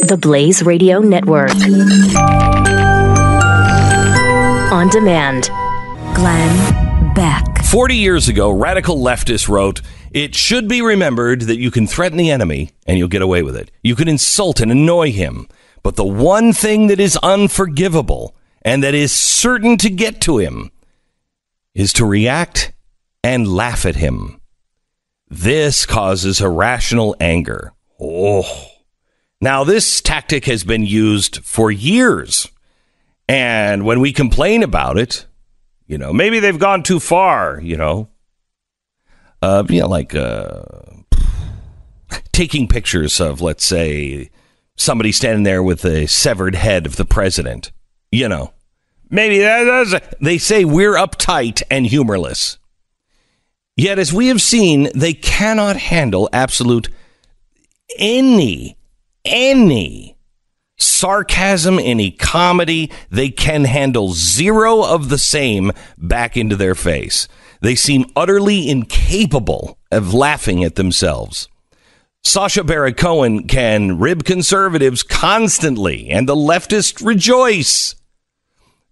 The Blaze Radio Network. On demand. Glenn Beck. 40 years ago, radical leftists wrote, "It should be remembered that you can threaten the enemy and you'll get away with it. You can insult and annoy him. But the one thing that is unforgivable and that is certain to get to him is to react and laugh at him. This causes irrational anger." Oh. Now, this tactic has been used for years. And when we complain about it, maybe they've gone too far, taking pictures of, let's say, somebody standing there with a severed head of the president. Maybe they say we're uptight and humorless. Yet, as we have seen, they cannot handle absolute any sarcasm, any comedy. They can handle zero of the same back into their face. They seem utterly incapable of laughing at themselves. Sacha Baron Cohen can rib conservatives constantly, and the leftists rejoice.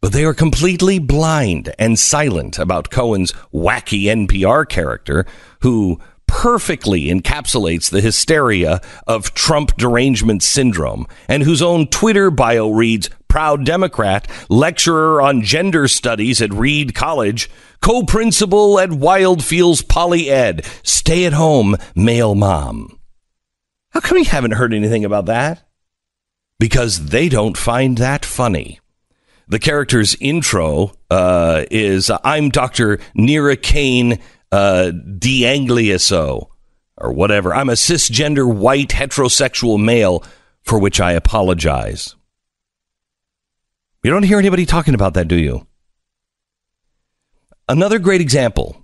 But they are completely blind and silent about Cohen's wacky NPR character, who perfectly encapsulates the hysteria of Trump derangement syndrome, and whose own Twitter bio reads, "Proud Democrat, lecturer on gender studies at Reed College, co-principal at Wildfields Poly Ed, stay-at-home male mom." How come you haven't heard anything about that? Because they don't find that funny. The character's intro is, "I'm Dr. Nira Kane DeAngliaso," or whatever. "I'm a cisgender white heterosexual male, for which I apologize." You don't hear anybody talking about that, do you? Another great example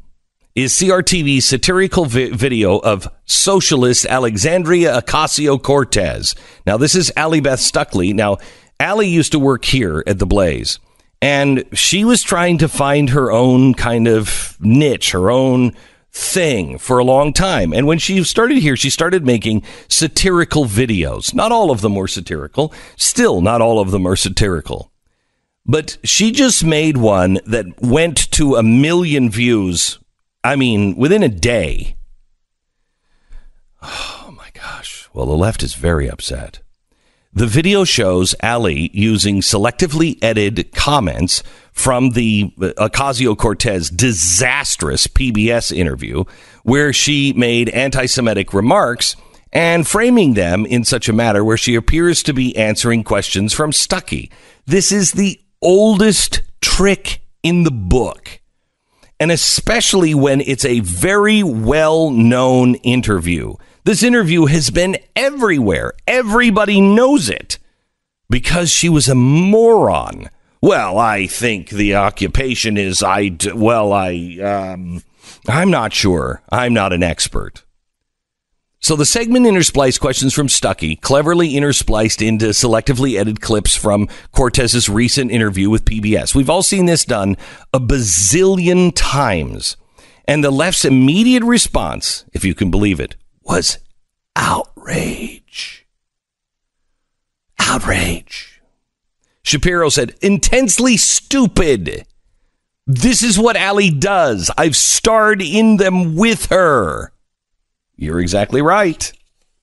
is CRTV's satirical video of socialist Alexandria Ocasio-Cortez. Now, this is Allie Beth Stuckley. Now, Allie used to work here at TheBlaze, and she was trying to find her own kind of niche, her own thing for a long time. And when she started here, she started making satirical videos. Not all of them were satirical. Still, not all of them are satirical. But she just made one that went to 1 million views. I mean, within a day. Oh, my gosh. Well, the left is very upset. The video shows Ali using selectively edited comments from the Ocasio-Cortez disastrous PBS interview, where she made anti-Semitic remarks and framing them in such a manner where she appears to be answering questions from Stuckey. This is the oldest trick in the book, and especially when it's a very well-known interview. This interview has been everywhere. Everybody knows it because she was a moron. Well, I think the occupation is, I'm not sure. I'm not an expert. So the segment interspliced questions from Stuckey, cleverly interspliced into selectively edited clips from Cortez's recent interview with PBS. We've all seen this done a bazillion times. And the left's immediate response, if you can believe it, was outrage. Outrage. Shapiro said, "Intensely stupid. This is what Ali does. I've starred in them with her." You're exactly right.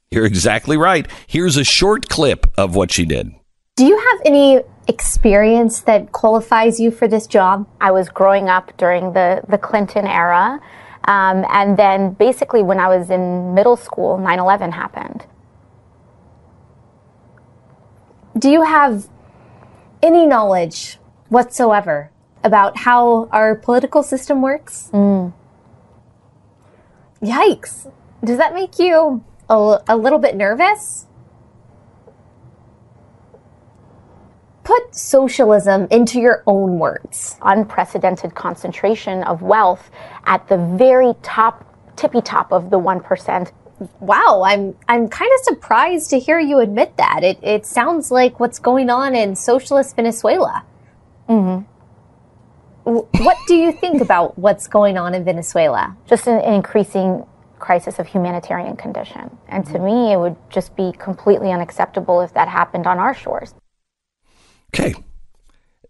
You're exactly right. Here's a short clip of what she did. Do you have any experience that qualifies you for this job? I was growing up during the Clinton era. And then basically when I was in middle school, 9/11 happened. Do you have any knowledge whatsoever about how our political system works? Yikes. Does that make you a little bit nervous? Put socialism into your own words. Unprecedented concentration of wealth at the very top, tippy top of the 1%. Wow, I'm kind of surprised to hear you admit that. It sounds like what's going on in socialist Venezuela. What do you think about what's going on in Venezuela? Just an increasing crisis of humanitarian condition. And to me, it would just be completely unacceptable if that happened on our shores. Okay.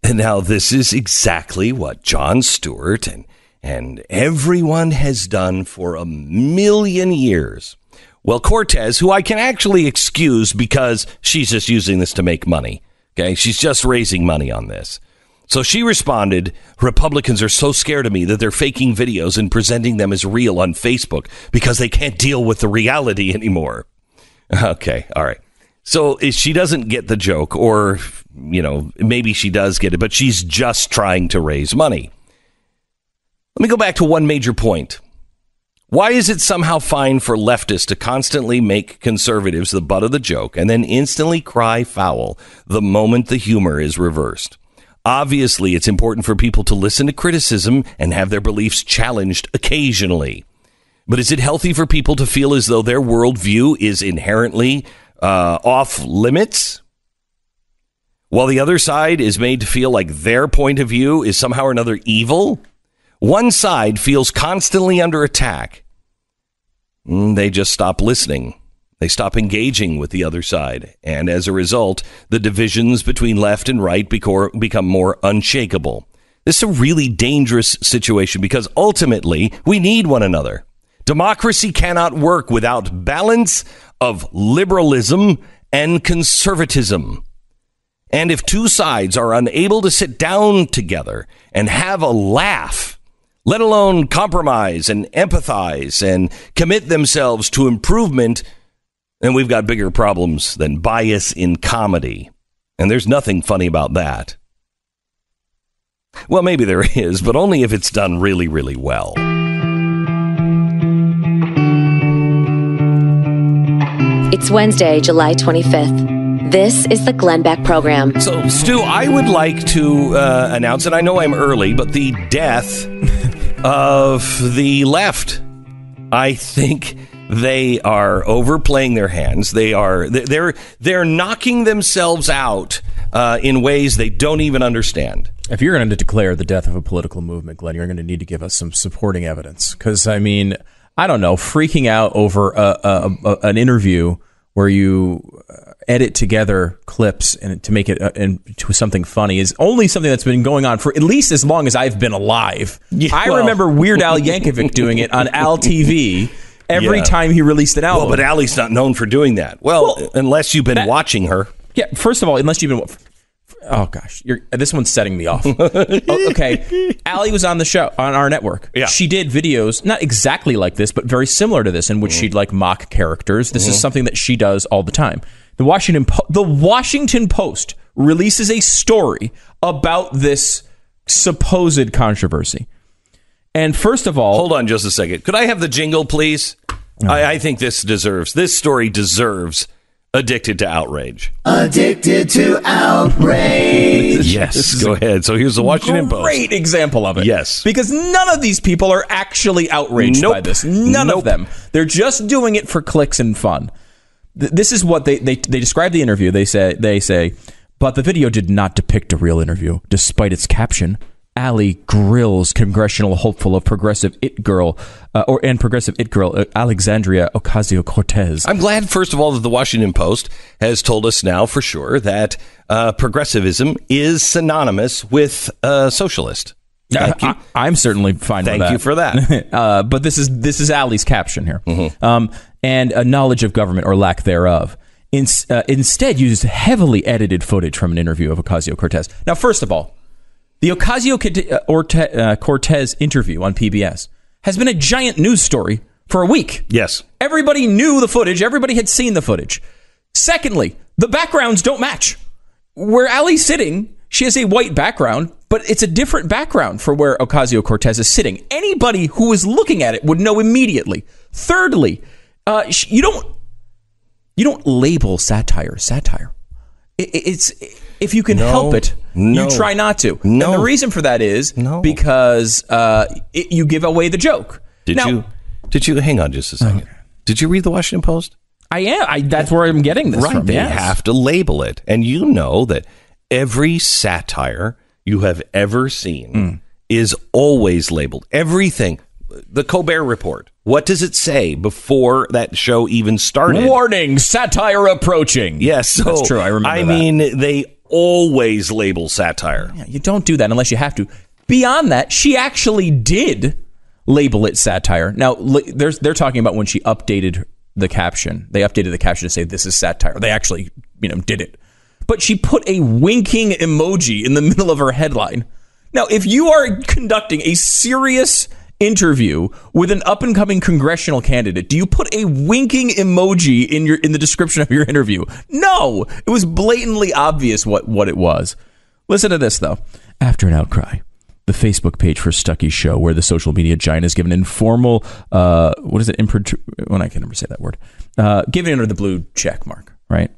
And now this is exactly what Jon Stewart and everyone has done for 1,000,000 years. Well, Cortez, who I can actually excuse because she's just using this to make money. Okay, she's just raising money on this. So she responded, Republicans are so scared of me that they're faking videos and presenting them as real on Facebook because they can't deal with the reality anymore. Okay, all right. So she doesn't get the joke, or, maybe she does get it, but she's just trying to raise money. Let me go back to one major point. Why is it somehow fine for leftists to constantly make conservatives the butt of the joke and then instantly cry foul the moment the humor is reversed? Obviously, it's important for people to listen to criticism and have their beliefs challenged occasionally. But is it healthy for people to feel as though their worldview is inherently off limits, while the other side is made to feel like their point of view is somehow or another evil? One side feels constantly under attack. They just stop listening. They stop engaging with the other side. And as a result, the divisions between left and right become more unshakable. This is a really dangerous situation because ultimately we need one another. Democracy cannot work without balance of liberalism and conservatism. And if two sides are unable to sit down together and have a laugh, let alone compromise and empathize and commit themselves to improvement, then we've got bigger problems than bias in comedy. And there's nothing funny about that. Well, maybe there is, but only if it's done really, really well. It's Wednesday, July 25th. This is the Glenn Beck Program. So, Stu, I would like to announce, and I know I'm early, but the death of the left. I think they are overplaying their hands. They're knocking themselves out in ways they don't even understand. If you're going to declare the death of a political movement, Glenn, you're going to need to give us some supporting evidence. Because, I mean, I don't know, freaking out over an interview where you edit together clips and to make it into something funny is only something that's been going on for at least as long as I've been alive. Yeah, I remember Weird Al Yankovic doing it on Al TV every time he released an album. Well, but Ali's not known for doing that. Well, unless you've been watching her. Yeah, first of all, unless you've been... Oh, gosh. This one's setting me off. Okay. Allie was on the show, on our network. Yeah. She did videos, not exactly like this, but very similar to this, in which she'd like mock characters. This is something that she does all the time. The Washington Post releases a story about this supposed controversy. And first of all... Hold on just a second. Could I have the jingle, please? No. I think this story deserves... Addicted to Outrage. Addicted to Outrage. Yes, go ahead. So here's the Washington Post. Great example of it. Yes. Because none of these people are actually outraged by this. None of them. They're just doing it for clicks and fun. This is what they describe the interview. They say, but the video did not depict a real interview, despite its caption. Allie grills congressional hopeful of progressive it girl Alexandria Ocasio-Cortez. I'm glad, first of all, that the Washington Post has told us now for sure that progressivism is synonymous with socialist. Thank you. I'm certainly fine with that. Thank you for that. But this is Allie's caption here. And a knowledge of government or lack thereof. Instead used heavily edited footage from an interview of Ocasio-Cortez. Now, first of all, the Ocasio-Cortez interview on PBS has been a giant news story for a week. Yes. Everybody knew the footage. Everybody had seen the footage. Secondly, the backgrounds don't match. Where Allie's sitting, she has a white background, but it's a different background for where Ocasio-Cortez is sitting. Anybody who is looking at it would know immediately. Thirdly, you don't label satire. It's if you can help it, you try not to. And the reason for that is because you give away the joke. Did you hang on just a second? Okay. Did you read the Washington Post? I am. That's where I'm getting this from. They have to label it. And you know that every satire you have ever seen is always labeled. Everything. the Colbert Report. What does it say before that show even started? Warning, satire approaching. Yes, so, that's true. I remember that. mean, they always label satire. Yeah, you don't do that unless you have to. Beyond that, she actually did label it satire. Now, they're talking about when she updated the caption. They updated the caption to say this is satire. They actually, did it. But she put a winking emoji in the middle of her headline. Now, if you are conducting a serious interview with an up-and-coming congressional candidate, do you put a winking emoji in the description of your interview? No, it was blatantly obvious what it was. Listen to this, though. After an outcry, the Facebook page for Stuckey's show, where the social media giant is given informal, I can never say that word, given under the blue check mark, right,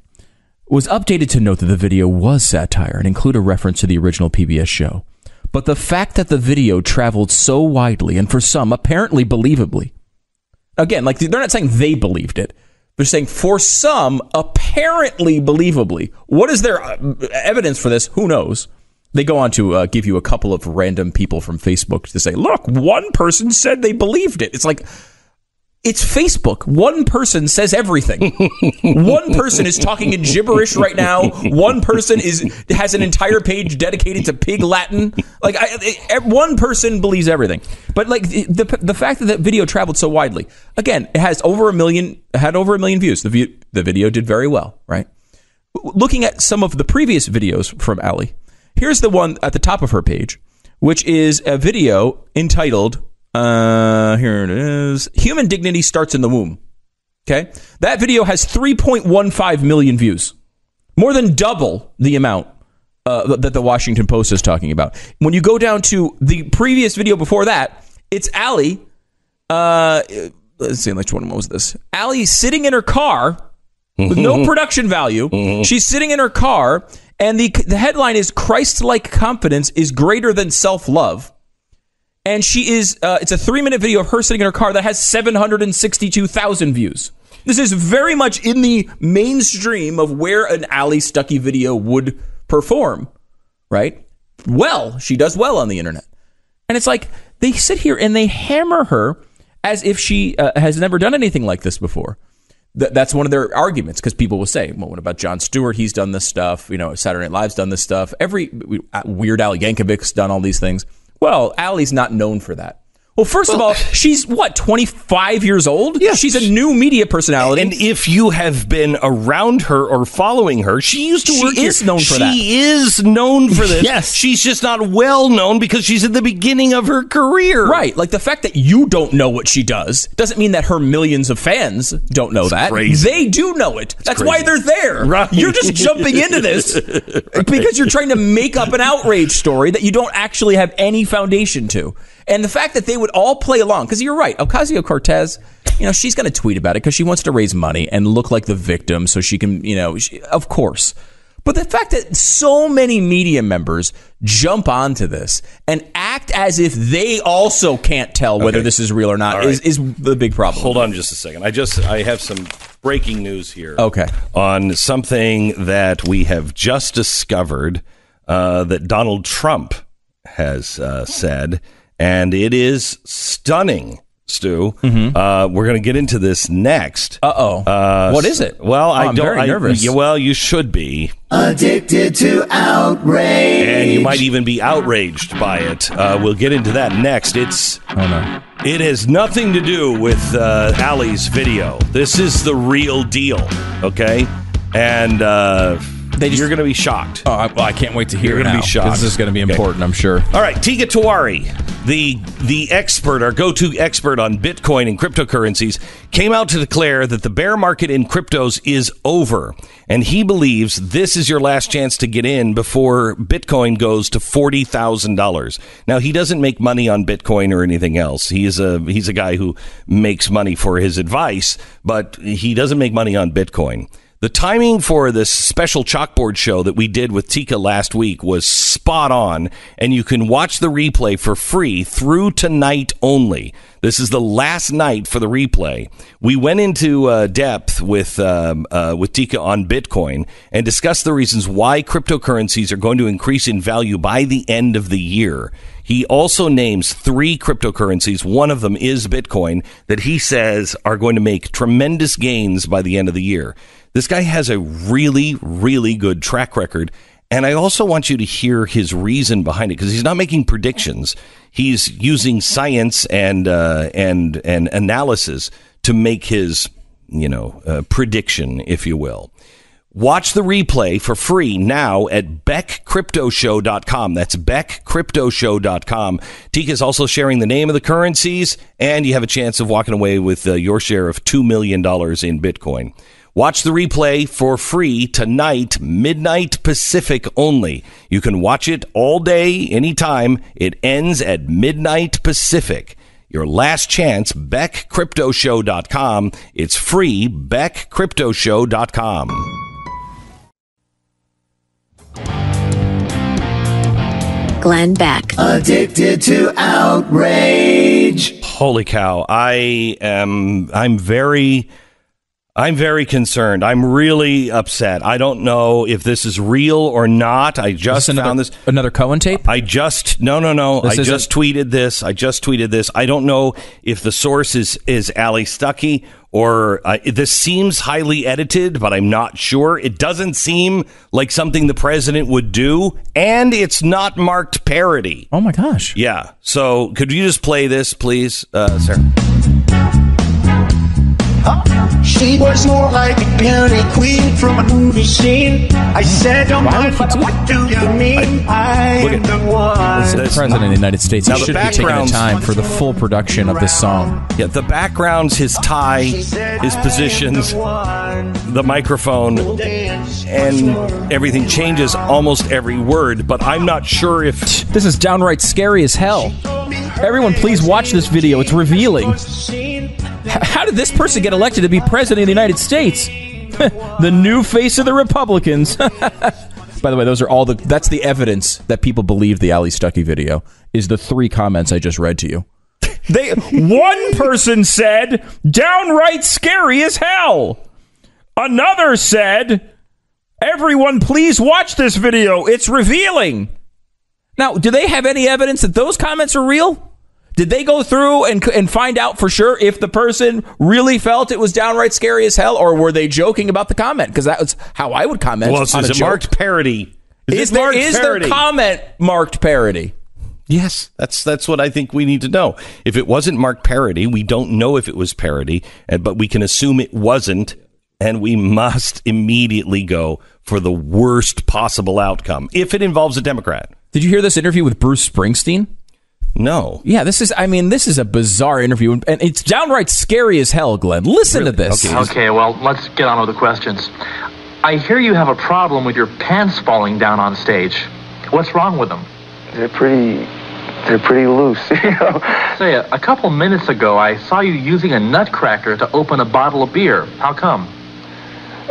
was updated to note that the video was satire and include a reference to the original PBS show. But the fact that the video traveled so widely and for some apparently believably, again, like they're not saying they believed it. They're saying for some apparently believably. What is their evidence for this? Who knows? They go on to give you a couple of random people from Facebook to say, look, one person said they believed it. It's like, it's Facebook. One person says everything. One person is talking in gibberish right now. One person has an entire page dedicated to pig Latin. Like one person believes everything. But like the fact that that video traveled so widely, again, it has over a million views. The video did very well, right? Looking at some of the previous videos from Allie, here's the one at the top of her page, which is a video entitled, here it is, Human Dignity Starts in the Womb. Okay? That video has 3.15 million views. More than double the amount that the Washington Post is talking about. When you go down to the previous video before that, it's Allie, let's see, which one was this? Allie sitting in her car with no production value. She's sitting in her car, and the headline is Christ-like confidence is greater than self-love. And she is, it's a 3-minute video of her sitting in her car that has 762,000 views. This is very much in the mainstream of where an Allie Stuckey video would perform, right? Well, she does well on the internet. And it's like, they sit here and they hammer her as if she has never done anything like this before. That's one of their arguments, because people will say, well, what about Jon Stewart? He's done this stuff. Saturday Night Live's done this stuff. Weird Al Yankovic's done all these things. Well, Allie's not known for that. Well, first of all, she's 25 years old? Yeah. She's a new media personality. And if you have been around her or following her, she used to work here. She is known for that. She is known for this. Yes. She's just not well known because she's at the beginning of her career. Right. Like the fact that you don't know what she does doesn't mean that her millions of fans don't know that. Crazy. They do know it. That's crazy. why they're there. Right. You're just jumping into this because you're trying to make up an outrage story that you don't actually have any foundation to. And the fact that they would all play along, because you're right, Ocasio-Cortez, she's going to tweet about it because she wants to raise money and look like the victim so she can, of course. But the fact that so many media members jump onto this and act as if they also can't tell whether this is real or not is the big problem. Hold on just a second. I have some breaking news here. Okay. On something that we have just discovered that Donald Trump has said. And it is stunning, Stu. Mm-hmm. We're going to get into this next. What is it? Well, I'm very nervous. You should be. Addicted to outrage. And you might even be outraged by it. We'll get into that next. It has nothing to do with Allie's video. This is the real deal, okay? And you're going to be shocked. I can't wait to hear You're it going to now. be shocked. This is going to be important, I'm sure. All right, Tiga Tawari, the expert, our go-to expert on Bitcoin and cryptocurrencies, came out to declare that the bear market in cryptos is over, and he believes this is your last chance to get in before Bitcoin goes to $40,000. Now, he doesn't make money on Bitcoin or anything else. He's a guy who makes money for his advice, but he doesn't make money on Bitcoin. The timing for this special chalkboard show that we did with Tika last week was spot on, and you can watch the replay for free through tonight only. This is the last night for the replay. We went into depth with Tika on Bitcoin and discussed the reasons why cryptocurrencies are going to increase in value by the end of the year. He also names 3 cryptocurrencies, one of them is Bitcoin, that he says are going to make tremendous gains by the end of the year. This guy has a really, really good track record. And I also want you to hear his reason behind it, because he's not making predictions. He's using science and analysis to make his, prediction, if you will. Watch the replay for free now at beckcryptoshow.com. That's beckcryptoshow.com. Tika is also sharing the name of the currencies, and you have a chance of walking away with your share of $2 million in Bitcoin. Watch the replay for free tonight, midnight Pacific only. You can watch it all day, anytime. It ends at midnight Pacific. Your last chance, beckcryptoshow.com. It's free, beckcryptoshow.com. Glenn Beck. Addicted to outrage. Holy cow. I'm very concerned. I'm really upset. I don't know if this is real or not. I just found this. Another Cohen tape? No. I just tweeted this. I don't know if the source is Ali Stuckey or this seems highly edited, but I'm not sure. It doesn't seem like something the president would do, and it's not marked parody. Oh my gosh. Yeah. So could you just play this, please, Sarah? She was more like a beauty queen from a movie scene. I said, what do you mean? I am the one. This is the president of the United States. He should be taking the time for the full production of this song. Yeah, the backgrounds, his tie, his positions, the microphone, and everything changes almost every word, but I'm not sure if... This is downright scary as hell. Everyone, please watch this video. It's revealing. How did this person get elected to be president of the United States? The new face of the Republicans. By the way, that's the evidence that people believe the Ali Stuckey video is the 3 comments I just read to you. One person said, downright scary as hell. Another said, everyone please watch this video. It's revealing. Now, do they have any evidence that those comments are real? Did they go through and find out for sure if the person really felt it was downright scary as hell, or were they joking about the comment? Because that was how I would comment. Well, is it marked parody? Is the comment marked parody? Yes, that's what I think we need to know. If it wasn't marked parody, we don't know if it was parody, but we can assume it wasn't, and we must immediately go for the worst possible outcome if it involves a Democrat. Did you hear this interview with Bruce Springsteen? No. Yeah, this is a bizarre interview, and it's downright scary as hell, Glenn. Listen to this. Okay, well, let's get on with the questions. I hear you have a problem with your pants falling down on stage. What's wrong with them? They're pretty loose, you know. Say, a couple minutes ago, I saw you using a nutcracker to open a bottle of beer. How come?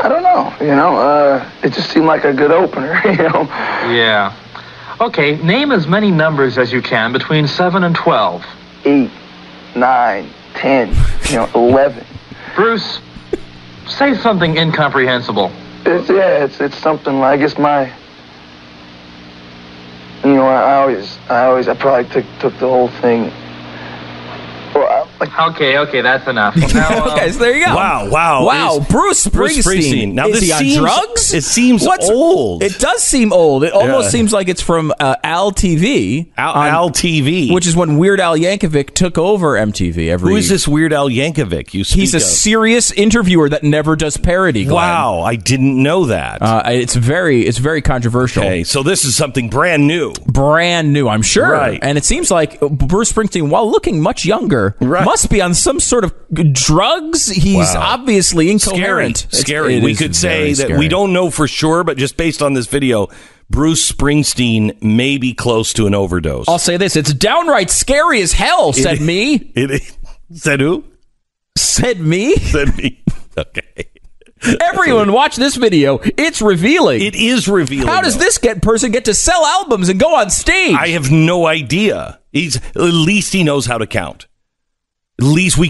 I don't know, it just seemed like a good opener, Yeah. Okay, name as many numbers as you can between 7 and 12. 8, 9, 10, 11. Bruce, say something incomprehensible. It's something, I guess I probably took the whole thing. Okay, that's enough. Now, okay, so there you go. Wow. Bruce Springsteen. Now, is he on drugs? It seems old. It does seem old. It almost seems like it's from Al TV. Al TV. Which is when Weird Al Yankovic took over MTV. Who is this Weird Al Yankovic you speak He's a serious interviewer that never does parody, Glenn. Wow, I didn't know that. It's very controversial. Okay, so this is something brand new. Brand new, I'm sure. Right. And it seems like Bruce Springsteen, while looking much younger, must be on some sort of drugs. He's obviously incoherent. Scary. We could say that we don't know for sure, but just based on this video, Bruce Springsteen may be close to an overdose. I'll say this. It's downright scary as hell, said me. Said who? Said me. Said me. Okay. Everyone watch this video. It's revealing. It is revealing. How does this person get to sell albums and go on stage? I have no idea. At least he knows how to count. At least we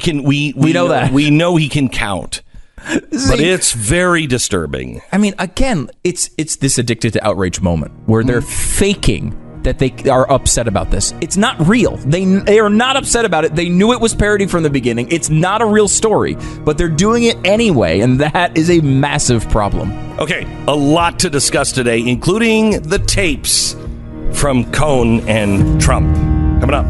know that. We know he can count. But it's very disturbing. I mean, again, it's this addicted to outrage moment where they're faking that they are upset about this. It's not real. They are not upset about it. They knew it was parody from the beginning. It's not a real story, but they're doing it anyway, and that is a massive problem. Okay, a lot to discuss today, including the tapes from Cohn and Trump. Coming up.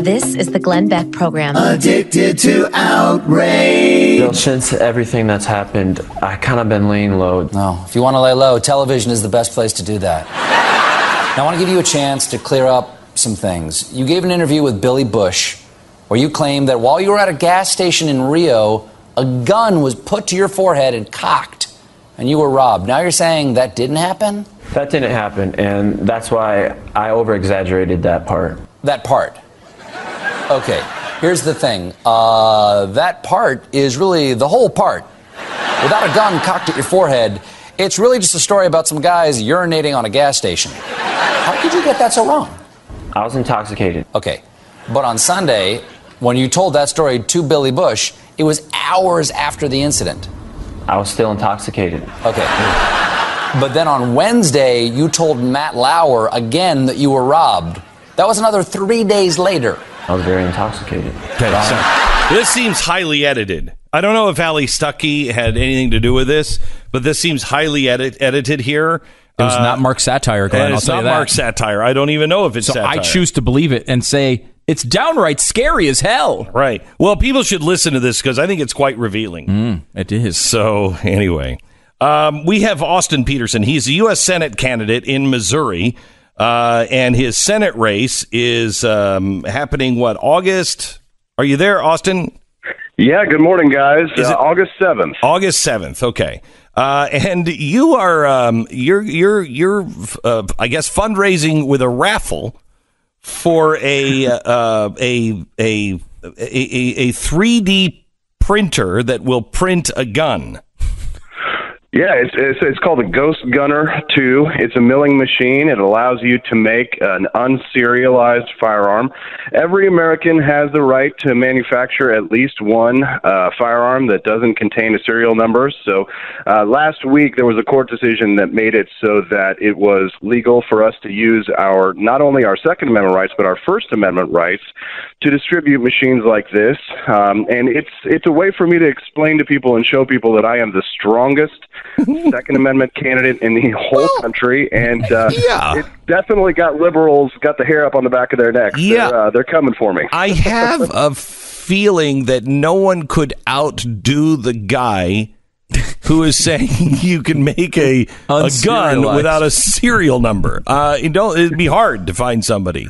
This is the Glenn Beck Program. Addicted to outrage. Well, since everything that's happened, I kind of been laying low. No, if you want to lay low, television is the best place to do that. Now, I want to give you a chance to clear up some things. You gave an interview with Billy Bush where you claimed that while you were at a gas station in Rio, a gun was put to your forehead and cocked, and you were robbed. Now you're saying that didn't happen? That didn't happen, and that's why I over-exaggerated that part. That part? Okay, here's the thing. That part is really the whole part. Without a gun cocked at your forehead, it's really just a story about some guys urinating on a gas station. How could you get that so wrong? I was intoxicated. Okay, but on Sunday, when you told that story to Billy Bush, it was hours after the incident. I was still intoxicated. Okay. But then on Wednesday, you told Matt Lauer again that you were robbed. That was another 3 days later. I was very intoxicated. Okay, so this seems highly edited. I don't know if Ali Stuckey had anything to do with this, but this seems highly edited here. It was not Mark satire, Glenn. It's not Mark satire. I don't even know if it's satire. I choose to believe it and say it's downright scary as hell. Right. Well, people should listen to this because I think it's quite revealing. It is. So anyway, we have Austin Peterson. He's a U.S. Senate candidate in Missouri. And his Senate race is happening, August? Are you there, Austin? Yeah, good morning, guys. August 7th. August 7th, okay. And you are, you're I guess, fundraising with a raffle for a 3D printer that will print a gun. Yeah, it's called the Ghost Gunner 2. It's a milling machine. It allows you to make an unserialized firearm. Every American has the right to manufacture at least one firearm that doesn't contain a serial number. So last week there was a court decision that made it so that it was legal for us to use not only our Second Amendment rights but our First Amendment rights to distribute machines like this. And it's a way for me to explain to people and show people that I am the strongest Second Amendment candidate in the whole country, and it's definitely got liberals got the hair up on the back of their necks. Yeah, they're coming for me. I have a feeling that no one could outdo the guy who is saying you can make a gun without a serial number. It'd be hard to find somebody.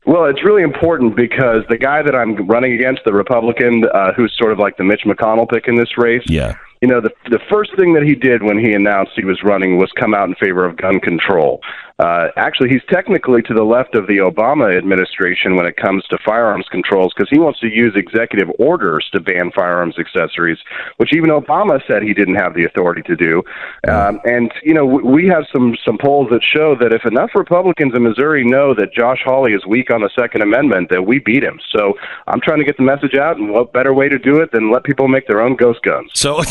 Well, it's really important because the guy that I'm running against, the Republican, who's sort of like the Mitch McConnell pick in this race. Yeah. You know, the first thing that he did when he announced he was running was come out in favor of gun control. Actually, he's technically to the left of the Obama administration when it comes to firearms controls because he wants to use executive orders to ban firearms accessories, which even Obama said he didn't have the authority to do. And, you know, we have some polls that show that if enough Republicans in Missouri know that Josh Hawley is weak on the Second Amendment, that we beat him. So I'm trying to get the message out, and what better way to do it than let people make their own ghost guns? So...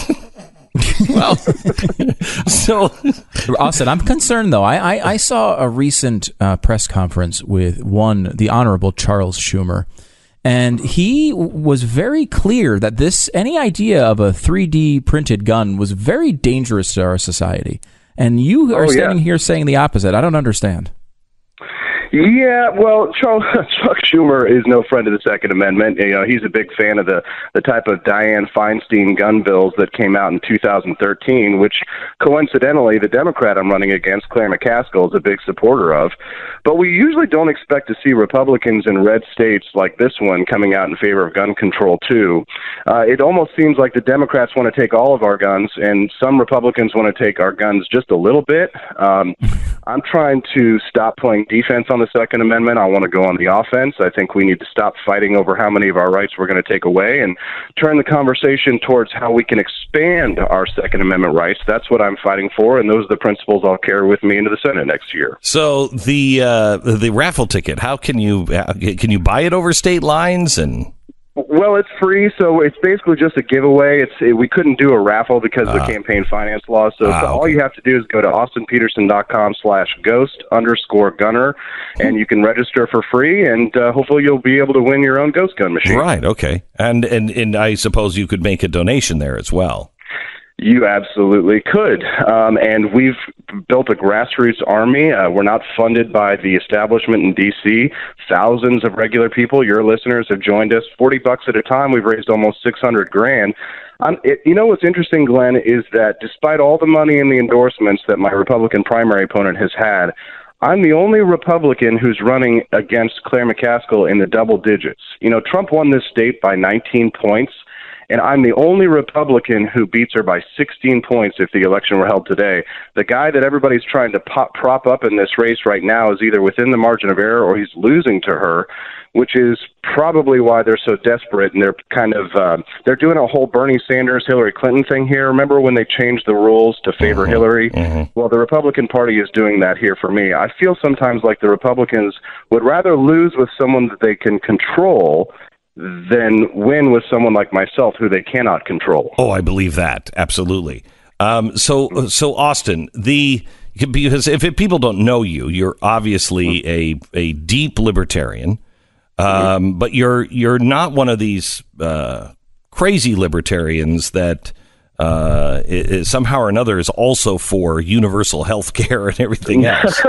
Well, so Austin, I'm concerned though. I saw a recent press conference with the Honorable Charles Schumer, and he was very clear that any idea of a 3D printed gun was very dangerous to our society. And you are standing here saying the opposite. I don't understand. Yeah, well, Chuck Schumer is no friend of the Second Amendment. You know, he's a big fan of the type of Dianne Feinstein gun bills that came out in 2013, which coincidentally the Democrat I'm running against, Claire McCaskill, is a big supporter of. But we usually don't expect to see Republicans in red states like this one coming out in favor of gun control too. It almost seems like the Democrats want to take all of our guns, and some Republicans want to take our guns just a little bit. I'm trying to stop playing defense on the Second Amendment. I want to go on the offense. I think we need to stop fighting over how many of our rights we're going to take away and turn the conversation towards how we can expand our Second Amendment rights. That's what I'm fighting for, and those are the principles I'll carry with me into the Senate next year. So the raffle ticket, how can you buy it over state lines? And well, it's free, so it's basically just a giveaway. We couldn't do a raffle because of the campaign finance law. So all you have to do is go to austinpeterson.com/ghost_gunner, and you can register for free, and hopefully you'll be able to win your own ghost gun machine. Right. Okay. And I suppose you could make a donation there as well. You absolutely could. And we've built a grassroots army. We're not funded by the establishment in D.C. Thousands of regular people, your listeners, have joined us. $40 at a time. We've raised almost $600,000. You know what's interesting, Glenn, is that despite all the money and the endorsements that my Republican primary opponent has had, I'm the only Republican who's running against Claire McCaskill in the double digits. You know, Trump won this state by 19 points. And I'm the only Republican who beats her by 16 points if the election were held today. The guy that everybody's trying to prop up in this race right now is either within the margin of error or he's losing to her, which is probably why they're so desperate. And they're kind of they're doing a whole Bernie Sanders, Hillary Clinton thing here. Remember when they changed the rules to favor Hillary? Well, the Republican Party is doing that here for me. I feel sometimes like the Republicans would rather lose with someone that they can control than win with someone like myself who they cannot control. Oh, I believe that. Absolutely. So Austin, because if people don't know you, you're obviously a deep libertarian, but you're not one of these crazy libertarians that somehow or another is also for universal health care and everything else.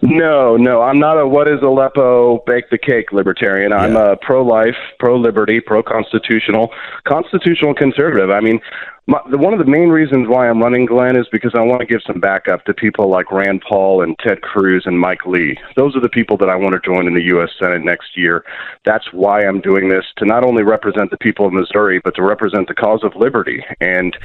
No, I'm not a what is Aleppo, bake the cake libertarian. I'm a pro-life, pro-liberty, pro-constitutional, constitutional conservative. I mean, one of the main reasons why I'm running, Glenn, is because I want to give some backup to people like Rand Paul and Ted Cruz and Mike Lee. Those are the people that I want to join in the U.S. Senate next year. That's why I'm doing this, to not only represent the people of Missouri, but to represent the cause of liberty. And,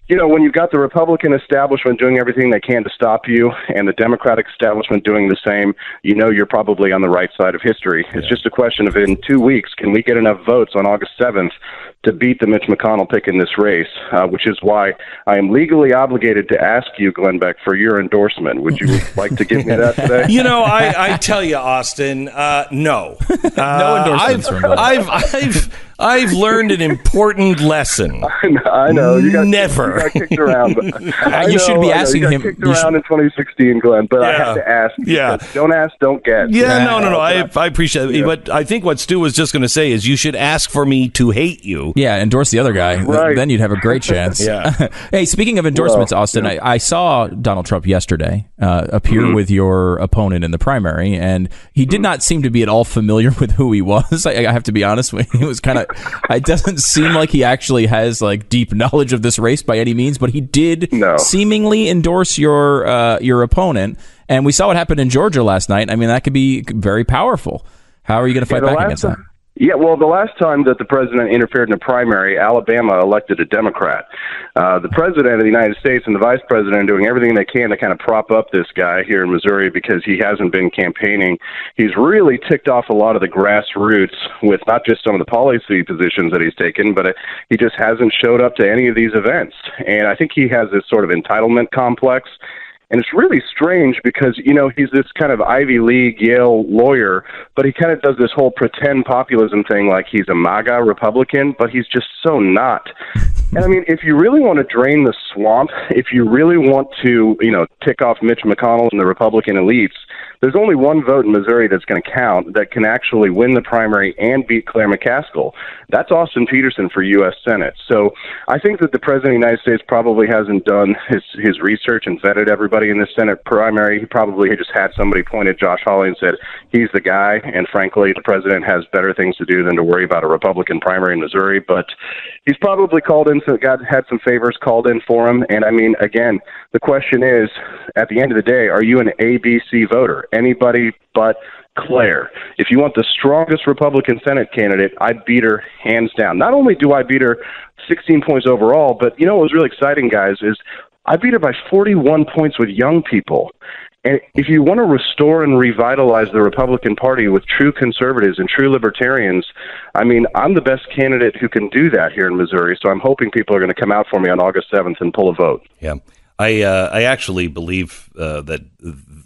you know, when you've got the Republican establishment doing everything they can to stop you and the Democratic establishment doing the same, you know you're probably on the right side of history. It's just a question of in 2 weeks, can we get enough votes on August 7th to beat the Mitch McConnell pick in this race, which is why I am legally obligated to ask you, Glenn Beck, for your endorsement. Would you like to give me that today? You know, I tell you, Austin, no. No endorsements from Glenn. I've learned an important lesson. I know. You got kicked around. You should be asking him. Kicked around in 2016, Glenn, but I have to ask. Don't ask, don't get. Yeah, no. I appreciate it. Yeah. But I think what Stu was just going to say is you should ask for me to hate you. Yeah, endorse the other guy. Right. Then you'd have a great chance. Hey, speaking of endorsements, Austin, I saw Donald Trump yesterday appear with your opponent in the primary, and he did not seem to be at all familiar with who he was. I have to be honest with you. It was kind of, it doesn't seem like he actually has like deep knowledge of this race by any means, but he did seemingly endorse your opponent. And we saw what happened in Georgia last night. I mean, that could be very powerful. How are you going to fight back against that? Yeah, well, the last time that the president interfered in a primary, Alabama elected a Democrat. The president of the United States and the vice president are doing everything they can to kind of prop up this guy here in Missouri because he hasn't been campaigning. He's really ticked off a lot of the grassroots with not just some of the policy positions that he's taken, but he just hasn't showed up to any of these events. And I think he has this sort of entitlement complex. And it's really strange because, you know, he's this kind of Ivy League Yale lawyer, but he kind of does this whole pretend populism thing like he's a MAGA Republican, but he's just so not. And I mean, if you really want to drain the swamp, if you really want to, you know, tick off Mitch McConnell and the Republican elites, there's only one vote in Missouri that's going to count that can actually win the primary and beat Claire McCaskill. That's Austin Peterson for U.S. Senate. So I think that the President of the United States probably hasn't done his research and vetted everybody in this Senate primary. He probably just had somebody point at Josh Hawley and said, he's the guy. And frankly, the President has better things to do than to worry about a Republican primary in Missouri. But he's probably called in, so had some favors called in for him. And I mean, again, the question is, at the end of the day, are you an ABC voter? Anybody but Claire. If you want the strongest Republican Senate candidate, I'd beat her hands down. Not only do I beat her 16 points overall, but you know what was really exciting, guys, is I beat her by 41 points with young people. And if you want to restore and revitalize the Republican Party with true conservatives and true libertarians, I mean, I'm the best candidate who can do that here in Missouri, so I'm hoping people are going to come out for me on August 7th and pull a vote. Yeah. I actually believe that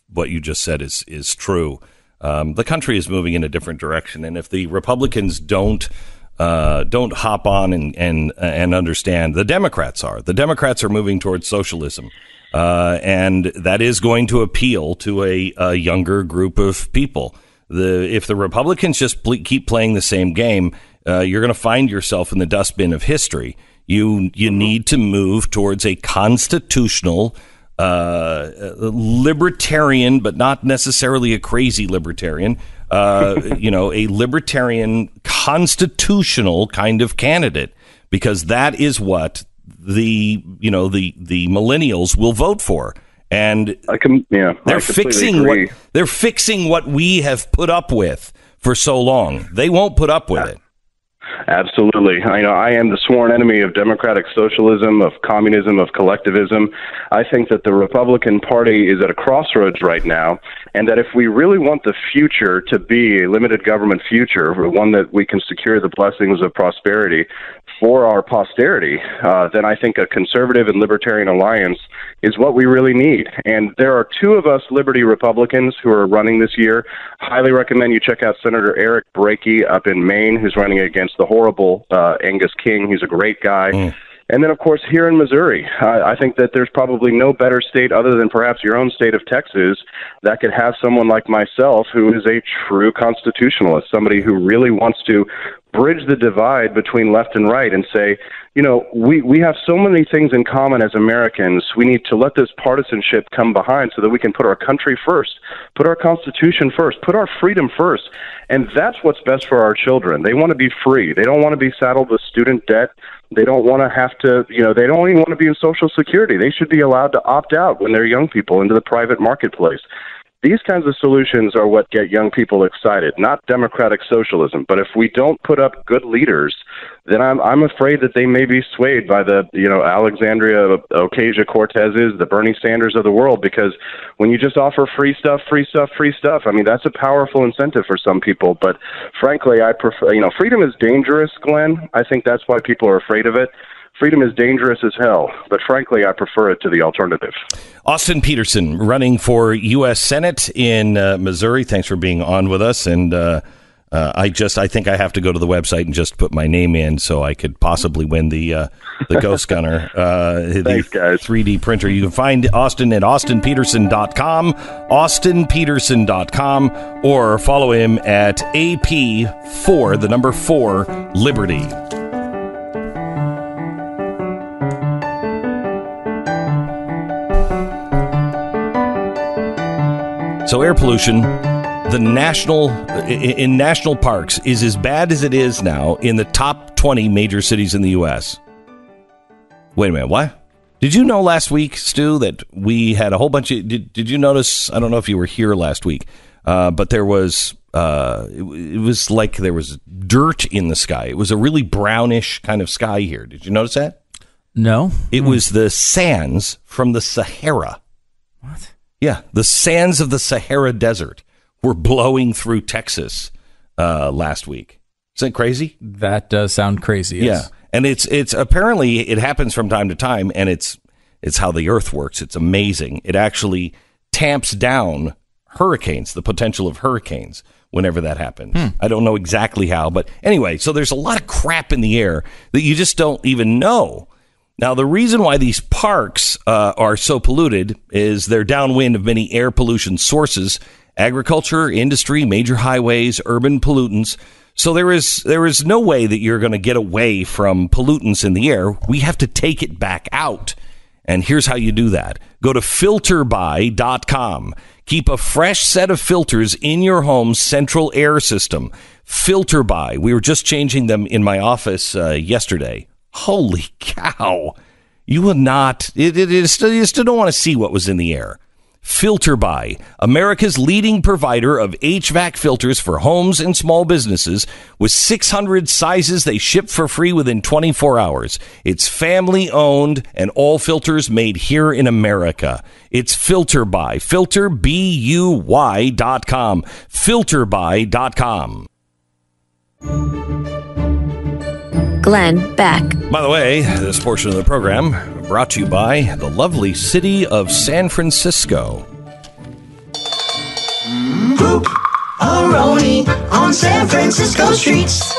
what you just said is true. The country is moving in a different direction, and if the Republicans don't hop on and understand, the Democrats are moving towards socialism. And that is going to appeal to a younger group of people. If the Republicans just keep playing the same game, you're going to find yourself in the dustbin of history. You need to move towards a constitutional, libertarian, but not necessarily a crazy libertarian, a libertarian constitutional kind of candidate, because that is what the millennials will vote for, and they're fixing what we have put up with for so long. They won't put up with it. Absolutely. I am the sworn enemy of democratic socialism, of communism, of collectivism. I think that the Republican Party is at a crossroads right now, and that if we really want the future to be a limited government future, one that we can secure the blessings of prosperity for our posterity, then I think a conservative and libertarian alliance is what we really need. And there are two of us Liberty Republicans who are running this year. Highly recommend you check out Senator Eric Brakey up in Maine, who's running against the horrible Angus King. He's a great guy. And then, of course, here in Missouri, I think that there's probably no better state other than perhaps your own state of Texas that could have someone like myself who is a true constitutionalist, somebody who really wants to bridge the divide between left and right and say, we have so many things in common as Americans. We need to let this partisanship come behind so that we can put our country first, put our Constitution first, put our freedom first. And that's what's best for our children. They want to be free. They don't want to be saddled with student debt. They don't want to have to, they don't even want to be in Social Security. They should be allowed to opt out when they're young people into the private marketplace. These kinds of solutions are what get young people excited, not democratic socialism. But if we don't put up good leaders, then I'm afraid that they may be swayed by the, Alexandria Ocasio-Cortezes, the Bernie Sanders of the world, because when you just offer free stuff, I mean, that's a powerful incentive for some people. But frankly, I prefer, freedom is dangerous, Glenn. I think that's why people are afraid of it. Freedom is dangerous as hell, but frankly, I prefer it to the alternative. Austin Peterson, running for U.S. Senate in Missouri. Thanks for being on with us. And I think I have to go to the website and just put my name in so I could possibly win the Ghost Gunner, Thanks, guys. 3D printer. You can find Austin at austinpeterson.com, austinpeterson.com, or follow him at AP4, the number 4, Liberty. So air pollution, in national parks, is as bad as it is now in the top 20 major cities in the U.S. Wait a minute, what? Did you know last week, Stu, that we had a whole bunch of... Did you notice, I don't know if you were here last week, but there was... it was like there was dirt in the sky. It was a really brownish kind of sky here. Did you notice that? No. It was the sands from the Sahara. What? Yeah, the sands of the Sahara Desert were blowing through Texas last week. Isn't that crazy? That does sound crazy. Yes. Yeah, and it's apparently it happens from time to time, and it's how the Earth works. It's amazing. It actually tamps down hurricanes, the potential of hurricanes, whenever that happens. I don't know exactly how, but anyway, so there's a lot of crap in the air that you just don't even know. Now, the reason why these parks are so polluted is they're downwind of many air pollution sources: agriculture, industry, major highways, urban pollutants. So there is no way that you're going to get away from pollutants in the air. We have to take it back out. And here's how you do that. Go to filterby.com. Keep a fresh set of filters in your home's central air system. Filterby. We were just changing them in my office yesterday. Holy cow. You will not, you still don't want to see what was in the air. FilterBuy, America's leading provider of HVAC filters for homes and small businesses. With 600 sizes, they ship for free within 24 hours. It's family owned and all filters made here in America. It's FilterBuy, filterbuy.com, filterbuy.com. Glenn Beck. By the way, this portion of the program brought to you by the lovely city of San Francisco. Poop-a-roni on San Francisco streets.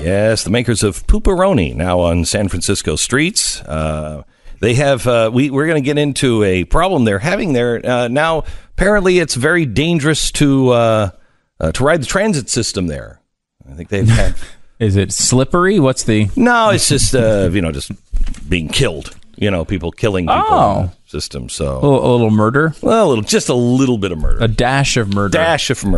Yes, the makers of Pooperoni now on San Francisco streets. They have. We're going to get into a problem they're having there now. Apparently, it's very dangerous to ride the transit system there. I think they've had. Is it slippery? What's the? No, it's just just being killed. People killing people in the system. So a little murder. Well, just a little bit of murder. A dash of murder.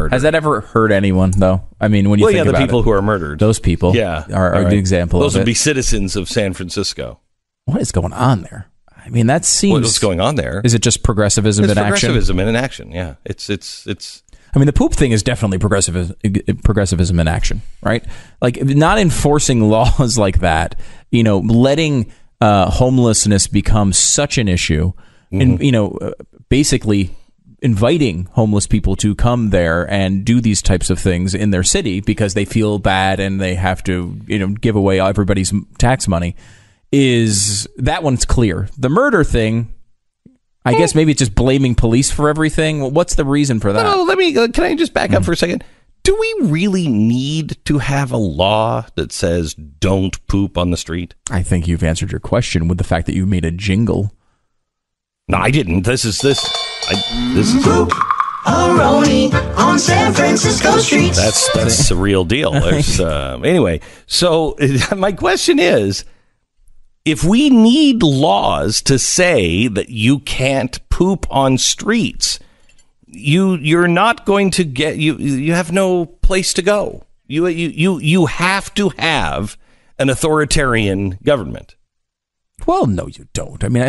Has that ever hurt anyone though? I mean, when you think about the people it, who are murdered, those people, are right. the example. Those of would it. be citizens of San Francisco. What is going on there? I mean, that seems. What's going on there? Is it just progressivism in action? Progressivism in action. Yeah, it's. I mean, the poop thing is definitely progressivism in action, right? Like not enforcing laws like that, letting homelessness become such an issue, and basically inviting homeless people to come there and do these types of things in their city because they feel bad and they have to, give away everybody's tax money. That one's clear. The murder thing. I guess maybe it's just blaming police for everything. Well, what's the reason for that? No, can I just back up for a second? Do we really need to have a law that says don't poop on the street? I think you've answered your question with the fact that you made a jingle. No, I didn't. This is Poop-a-roni on San Francisco streets. That's a real deal. There's anyway. So my question is, if we need laws to say that you can't poop on streets, you're not going to get you have no place to go. You have to have an authoritarian government. Well, no, you don't. I mean,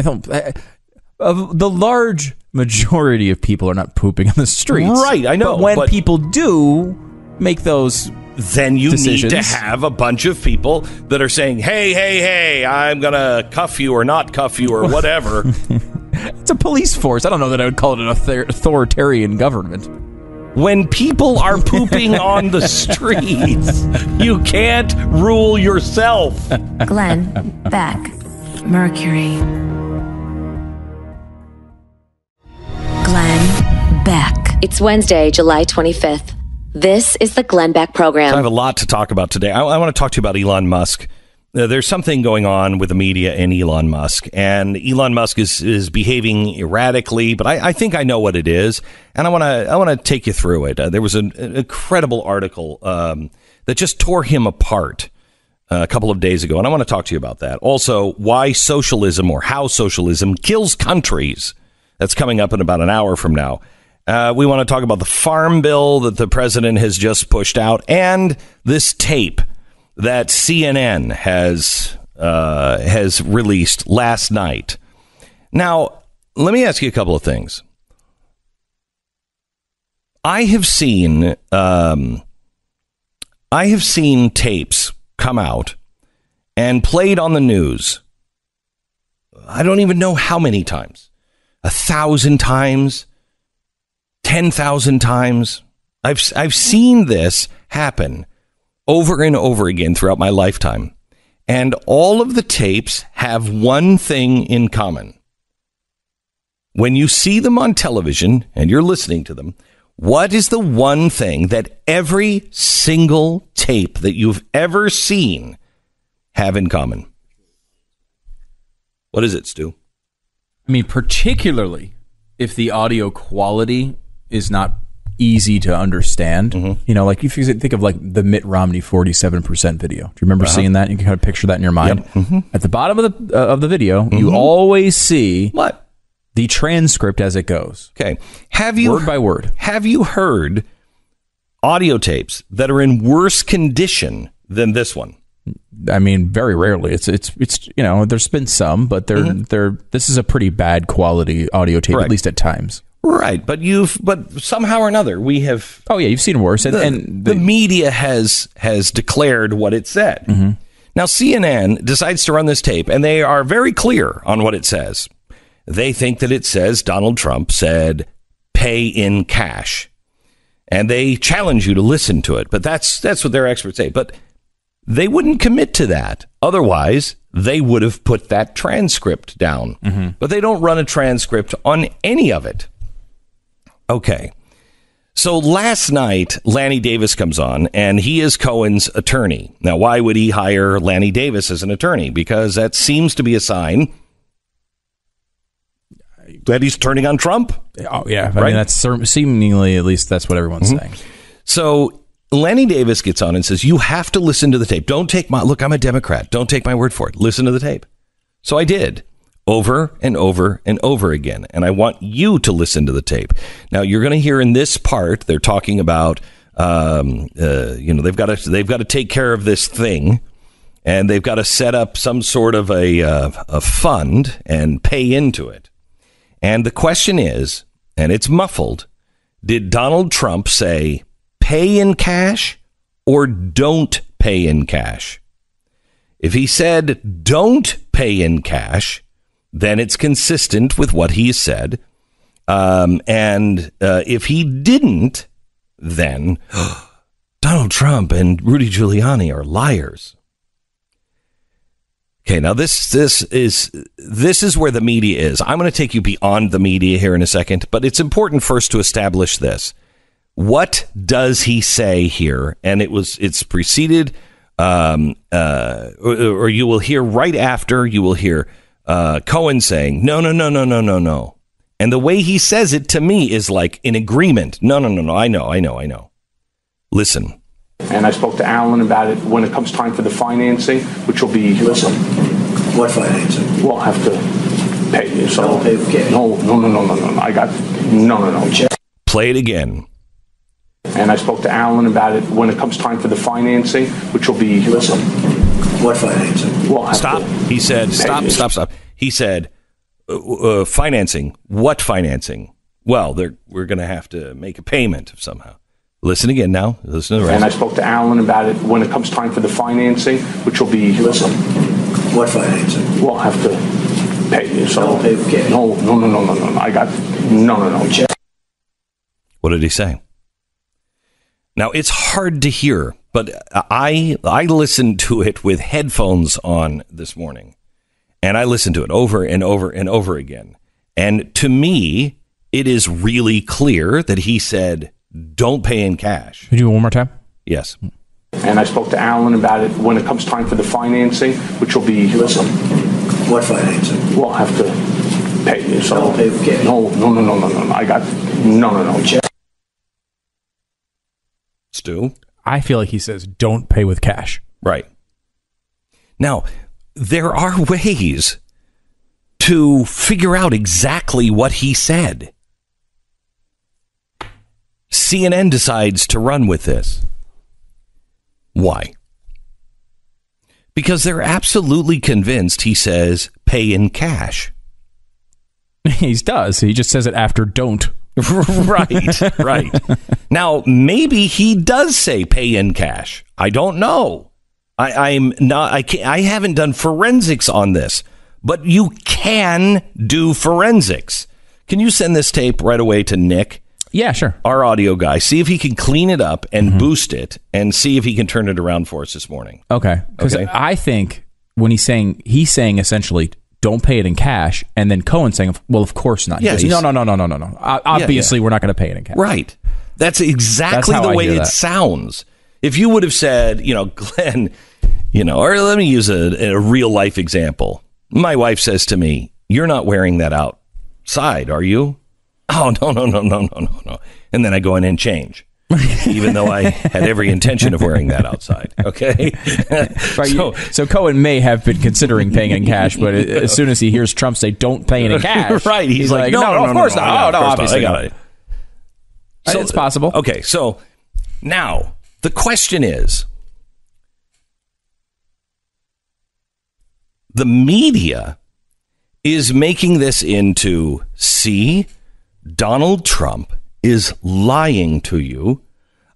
the large majority of people are not pooping on the streets. Right, I know. But when people do make those then you decisions. Need to have a bunch of people that are saying, hey, I'm going to cuff you or not cuff you or whatever. It's a police force. I don't know that I would call it an authoritarian government. When people are pooping on the streets, you can't rule yourself. Glenn Beck, Mercury. Glenn Beck. It's Wednesday, July 25th. This is the Glenn Beck Program. So I have a lot to talk about today. I want to talk to you about Elon Musk. There's something going on with the media and Elon Musk. And Elon Musk is behaving erratically, but I think I know what it is. And I want to take you through it. There was an incredible article that just tore him apart a couple of days ago. And I want to talk to you about that. Also, why socialism or how socialism kills countries. That's coming up in about an hour from now. We want to talk about the farm bill that the president has just pushed out and this tape that CNN has released last night. Now, let me ask you a couple of things. I have seen tapes come out and played on the news. I don't even know how many times. 1,000 times. 10,000 times. I've seen this happen over and over again throughout my lifetime. And all of the tapes have one thing in common. When you see them on television and you're listening to them, what is the one thing that every single tape that you've ever seen have in common? What is it, Stu? I mean, particularly if the audio quality is not easy to understand. Mm-hmm. Like if you think of like the Mitt Romney 47% video. Do you remember seeing that? You can kind of picture that in your mind. Yep. Mm-hmm. At the bottom of the video, you always see what? The transcript as it goes. Okay. Word by word. Have you heard audio tapes that are in worse condition than this one? I mean, very rarely. It's there's been some, but this is a pretty bad quality audio tape, Correct. at least at times. Right, but somehow or another we have. Oh yeah, you've seen worse, and the media has declared what it said. Mm-hmm. Now CNN decides to run this tape, and they are very clear on what it says. They think that it says Donald Trump said, "Pay in cash," and they challenge you to listen to it. But that's what their experts say. But they wouldn't commit to that. Otherwise, they would have put that transcript down. Mm-hmm. But they don't run a transcript on any of it. Okay. So last night, Lanny Davis comes on, and he is Cohen's attorney. Now, why would he hire Lanny Davis as an attorney? Because that seems to be a sign that he's turning on Trump. Oh, yeah. Right? I mean, that's seemingly, at least that's what everyone's saying. So Lanny Davis gets on and says, you have to listen to the tape. Don't take look, I'm a Democrat. Don't take my word for it. Listen to the tape. So I did. Over and over and over again. And I want you to listen to the tape. Now, you're going to hear in this part, they're talking about, they've got to take care of this thing, and they've got to set up some sort of a fund and pay into it. And the question is, and it's muffled, did Donald Trump say pay in cash or don't pay in cash? If he said don't pay in cash, then it's consistent with what he said. And if he didn't, then Donald Trump and Rudy Giuliani are liars. Okay, now this is where the media is. I'm going to take you beyond the media here in a second, but it's important first to establish this. What does he say here? And it's preceded, or you will hear right after, you will hear Cohen saying, no. And the way he says it to me is like in agreement. No. I know. Listen. And I spoke to Alan about it when it comes time for the financing, which will be... Listen, what financing? We'll have to pay you. So I'll pay with cash. No. I got... No. Play it again. And I spoke to Alan about it when it comes time for the financing, which will be... Listen, what financing? We'll have Stop. To he said, stop. He said, financing. What financing? Well, we're going to have to make a payment somehow. Listen again now. Listen to the rest. And I spoke to Alan about it when it comes time for the financing, which will be... Listen, what financing? We'll have to pay you. So I'll pay with cash. No. I got... No. What did he say? Now, it's hard to hear, but I listened to it with headphones on this morning, and I listened to it over and over and over again. And to me, it is really clear that he said, don't pay in cash. Could you do it one more time? Yes. And I spoke to Alan about it when it comes time for the financing, which will be... Listen, what financing? We'll have to pay you. So I'll pay with cash. No. I got... No. Stu? I feel like he says don't pay with cash. Right. Now, there are ways to figure out exactly what he said. CNN decides to run with this. Why? Because they're absolutely convinced he says pay in cash. He does. He just says it after don't. Right. Now, maybe he does say pay in cash. I don't know. I haven't done forensics on this, but you can do forensics. Can you send this tape right away to Nick? Yeah, sure. Our audio guy. See if he can clean it up and boost it and see if he can turn it around for us this morning. Okay. Because I think when he's saying essentially don't pay it in cash, and then Cohen saying, well, of course not. Yeah, goes, no. Obviously, we're not going to pay it in cash. Right. That's exactly the way it sounds. If you would have said, Glenn, or let me use a real life example. My wife says to me, you're not wearing that outside, are you? Oh, no. And then I go in and change, even though I had every intention of wearing that outside. Okay. Right, so Cohen may have been considering paying in cash, but as soon as he hears Trump say don't pay it in cash, right. He's like, no, of course not. Obviously I got it. So it's possible. Okay. So now the question is, the media is making this into, see, Donald Trump is lying to you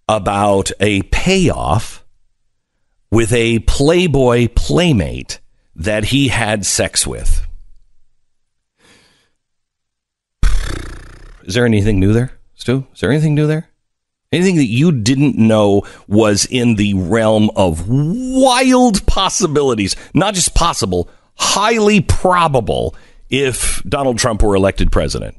about a payoff with a Playboy playmate that he had sex with. Is there anything new there, Stu? Is there anything new there? Anything that you didn't know was in the realm of wild possibilities, not just possible, highly probable if Donald Trump were elected president?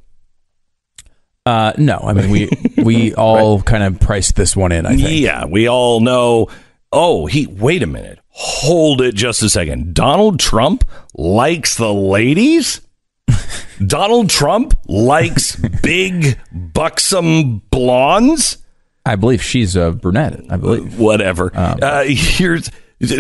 No, I mean, we all kind of priced this one in, I think. Yeah, we all know. Oh, wait a minute. Hold it just a second. Donald Trump likes the ladies? Donald Trump likes big, buxom blondes? I believe she's a brunette, I believe. Whatever. Here's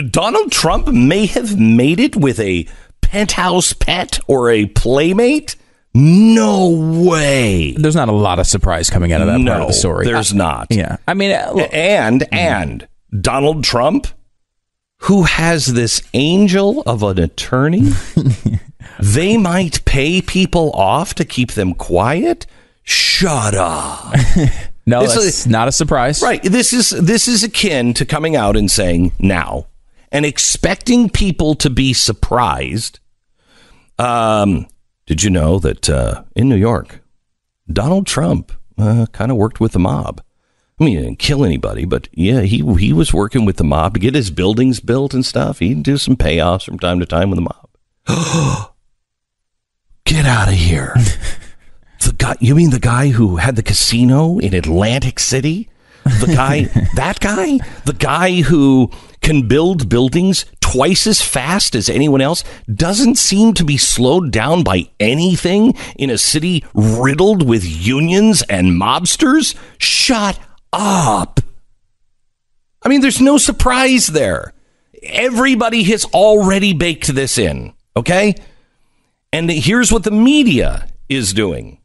Donald Trump may have made it with a penthouse pet or a playmate? No way. There's not a lot of surprise coming out of that part of the story. There's not. Yeah. I mean, look. And Donald Trump, who has this angel of an attorney, they might pay people off to keep them quiet? Shut up. No, that's not a surprise. Right. This is akin to coming out and saying now and expecting people to be surprised. Did you know that in New York, Donald Trump kind of worked with the mob? I mean, he didn't kill anybody, but yeah, he was working with the mob to get his buildings built and stuff. He'd do some payoffs from time to time with the mob. Get out of here. You mean the guy who had the casino in Atlantic City? The guy who can build buildings twice as fast as anyone else, doesn't seem to be slowed down by anything in a city riddled with unions and mobsters? Shut up. I mean, there's no surprise there. Everybody has already baked this in, okay? And here's what the media is doing.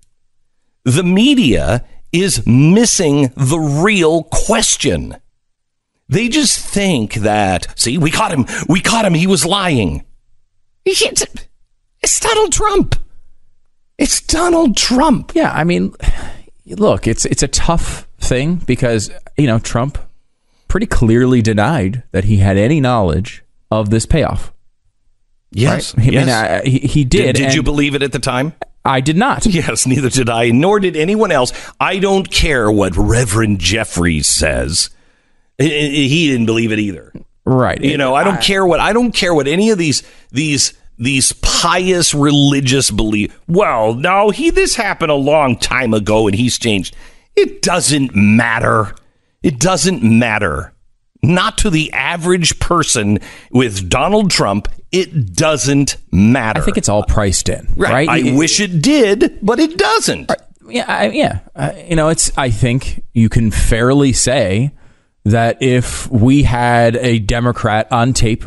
The media is missing the real question. They just think that, see, we caught him, he was lying. It's Donald Trump. It's Donald Trump. Yeah, I mean, look, it's a tough thing because, Trump pretty clearly denied that he had any knowledge of this payoff. Yes. Right? Yes. He did. Did you believe it at the time? I did not. Yes, neither did I, nor did anyone else. I don't care what Reverend Jeffries says. He didn't believe it either. Right. I don't care what any of these pious religious believe. Well, no, this happened a long time ago and he's changed. It doesn't matter. It doesn't matter. Not to the average person with Donald Trump. It doesn't matter. I think it's all priced in, right? I wish it did, but it doesn't. Yeah. I think you can fairly say that if we had a Democrat on tape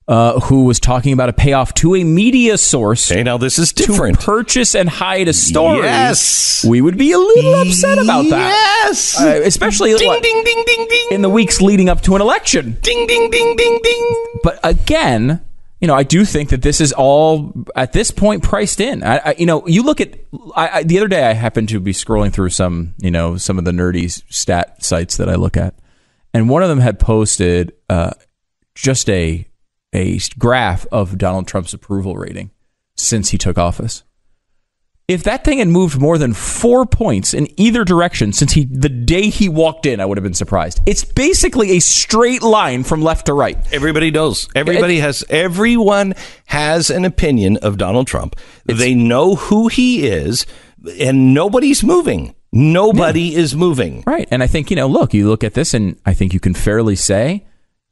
who was talking about a payoff to a media source, now this is different, to purchase and hide a story, yes, we would be a little upset about that. Yes, especially ding, ding, ding, ding, ding, in the weeks leading up to an election. Ding, ding, ding, ding, ding. But again, I do think that this is all at this point priced in. You look at the other day, I happened to be scrolling through some of the nerdy stat sites that I look at, and one of them had posted just a graph of Donald Trump's approval rating since he took office. If that thing had moved more than 4 points in either direction since the day he walked in, I would have been surprised. It's basically a straight line from left to right. Everybody knows. Everyone has an opinion of Donald Trump. They know who he is, and nobody's moving. Nobody is moving. Right. And I think, you look at this, and I think you can fairly say,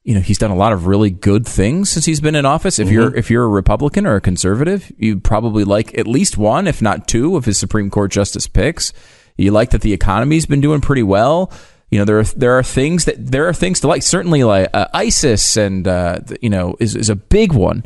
he's done a lot of really good things since he's been in office. If you're a Republican or a conservative, you probably like at least one, if not two, of his Supreme Court justice picks. You like that the economy's been doing pretty well. There are things to like. Certainly, like ISIS, and is a big one.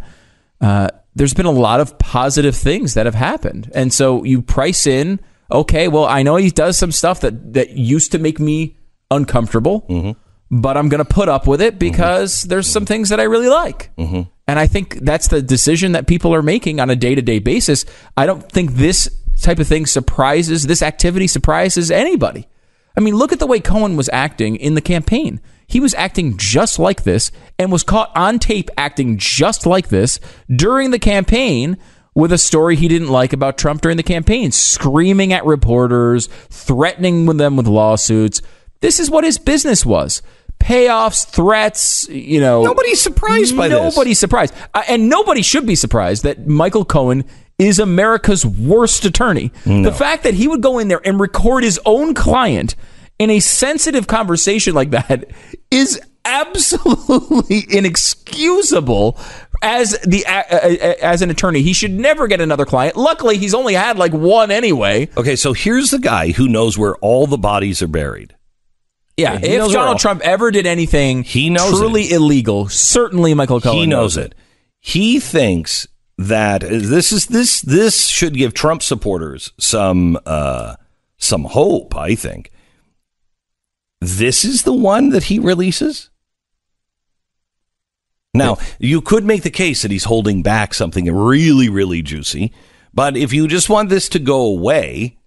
There's been a lot of positive things that have happened, and so you price in. Okay, well, I know he does some stuff that used to make me uncomfortable. Mm-hmm. But I'm going to put up with it because there's some things that I really like. And I think that's the decision that people are making on a day-to-day basis. I don't think this type of thing this activity surprises anybody. I mean, look at the way Cohen was acting in the campaign. He was acting just like this and was caught on tape acting just like this during the campaign with a story he didn't like about Trump during the campaign, screaming at reporters, threatening them with lawsuits. This is what his business was. Payoffs, threats, Nobody's surprised by this. Nobody's surprised. And nobody should be surprised that Michael Cohen is America's worst attorney. No. The fact that he would go in there and record his own client in a sensitive conversation like that is absolutely inexcusable as an attorney. He should never get another client. Luckily, he's only had like one anyway. Okay, so here's the guy who knows where all the bodies are buried. Yeah, if Donald Trump ever did anything truly illegal, certainly Michael Cohen knows it. He thinks that this should give Trump supporters some hope, I think. This is the one that he releases? Now, you could make the case that he's holding back something really, really juicy, but if you just want this to go away,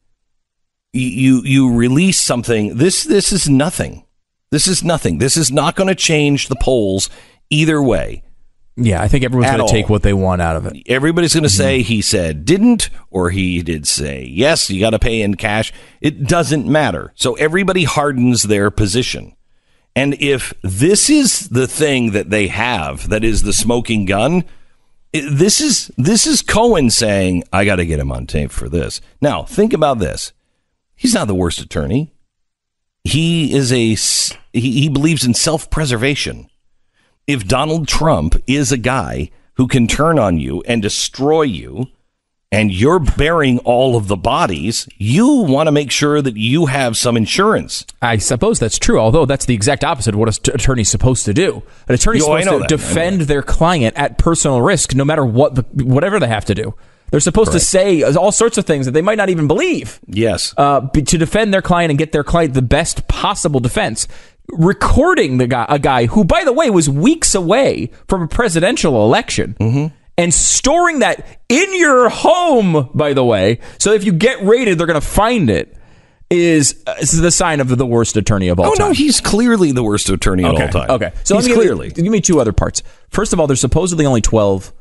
you release something. This is nothing. This is nothing. This is not going to change the polls either way. Yeah, I think everyone's going to take what they want out of it. Everybody's going to say he said didn't, or he did say yes, you got to pay in cash. It doesn't matter. So everybody hardens their position. And if this is the thing that they have, that is the smoking gun, this is Cohen saying, I got to get him on tape for this. Now, think about this. He's not the worst attorney. He believes in self-preservation. If Donald Trump is a guy who can turn on you and destroy you, and you're burying all of the bodies, you want to make sure that you have some insurance. I suppose that's true, although that's the exact opposite of what an attorney's supposed to do. An attorney's supposed to defend their client at personal risk, no matter whatever they have to do. They're supposed to say all sorts of things that they might not even believe. Yes. To defend their client and get their client the best possible defense. Recording a guy who, by the way, was weeks away from a presidential election, and storing that in your home, by the way, so if you get raided, they're going to find it, is the sign of the worst attorney of all time. Oh, no, he's clearly the worst attorney of all time. Okay, so give me two other parts. First of all, there's supposedly only 12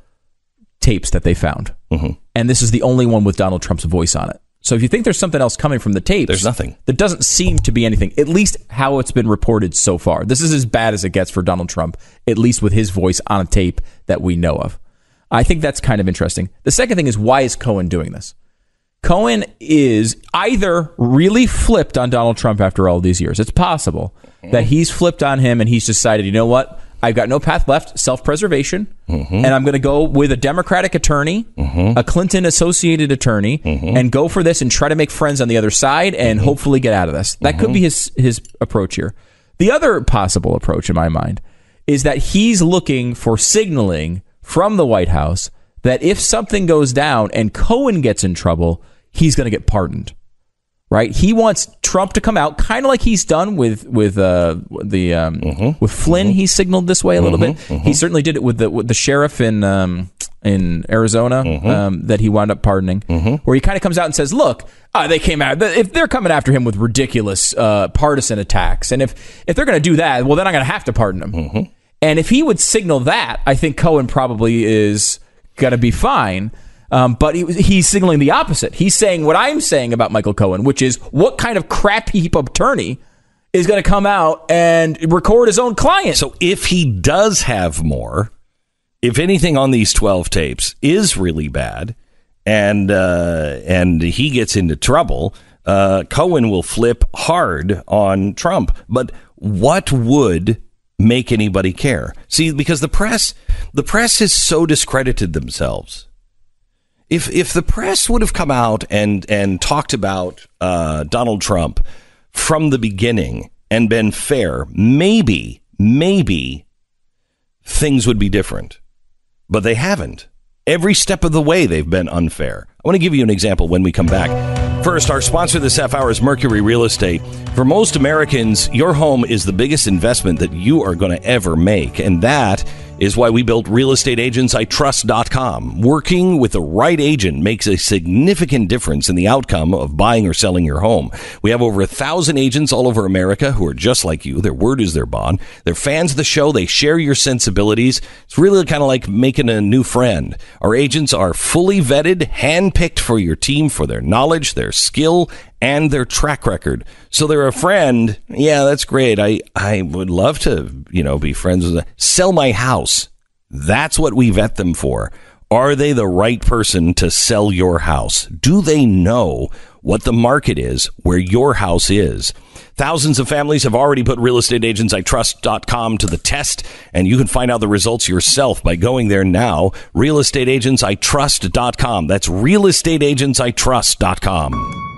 tapes that they found, and this is the only one with Donald Trump's voice on it. So if you think there's something else coming from the tapes, there's nothing. There doesn't seem to be anything, at least how it's been reported so far. This is as bad as it gets for Donald Trump, at least with his voice on a tape that we know of. I think that's kind of interesting. The second thing is, why is Cohen doing this? Cohen is either really flipped on Donald Trump after all these years. It's possible that he's flipped on him and he's decided, you know what? I've got no path left, self-preservation, and I'm going to go with a Democratic attorney, a Clinton-associated attorney, and go for this and try to make friends on the other side and hopefully get out of this. That could be his approach here. The other possible approach, in my mind, is that he's looking for signaling from the White House that if something goes down and Cohen gets in trouble, he's going to get pardoned. Right? He wants Trump to come out, kind of like he's done with Flynn. He signaled this way a little bit. He certainly did it with the sheriff in Arizona that he wound up pardoning, where he kind of comes out and says, "Look, they came out. If they're coming after him with ridiculous partisan attacks, and if they're going to do that, well, then I'm going to have to pardon him." And if he would signal that, I think Cohen probably is going to be fine. But he's signaling the opposite. He's saying what I'm saying about Michael Cohen, which is what kind of crap heap attorney is going to come out and record his own client. So if he does have more, if anything on these 12 tapes is really bad and he gets into trouble, Cohen will flip hard on Trump. But what would make anybody care? See, because the press has so discredited themselves. If the press would have come out and talked about Donald Trump from the beginning and been fair, maybe things would be different. But they haven't. Every step of the way, they've been unfair. I want to give you an example when we come back. First, our sponsor this half hour is Mercury Real Estate. For most Americans, your home is the biggest investment that you are going to ever make, and that is why we built realestateagentsitrust.com. Working with the right agent makes a significant difference in the outcome of buying or selling your home. We have over 1,000 agents all over America who are just like you. Their word is their bond. They're fans of the show. They share your sensibilities. It's really kind of like making a new friend. Our agents are fully vetted, handpicked for your team for their knowledge, their skill, and their track record. So they're a friend. Yeah, that's great. I would love to, be friends with them. Sell my house. That's what we vet them for. Are they the right person to sell your house? Do they know what the market is where your house is? Thousands of families have already put realestateagentsitrust.com to the test, and you can find out the results yourself by going there now. Realestateagentsitrust.com. That's realestateagentsitrust.com.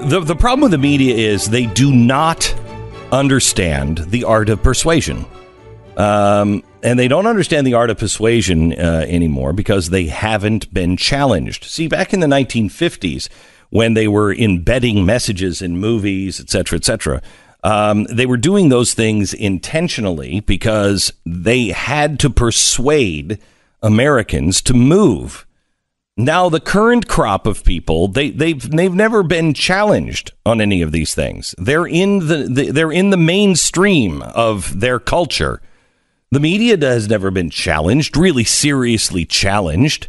The problem with the media is they do not understand the art of persuasion. And they don't understand the art of persuasion anymore because they haven't been challenged. See, back in the 1950s, when they were embedding messages in movies, et cetera, they were doing those things intentionally because they had to persuade Americans to move. Now, the current crop of people, they've never been challenged on any of these things. They're in the mainstream of their culture. The media has never been challenged, really seriously challenged.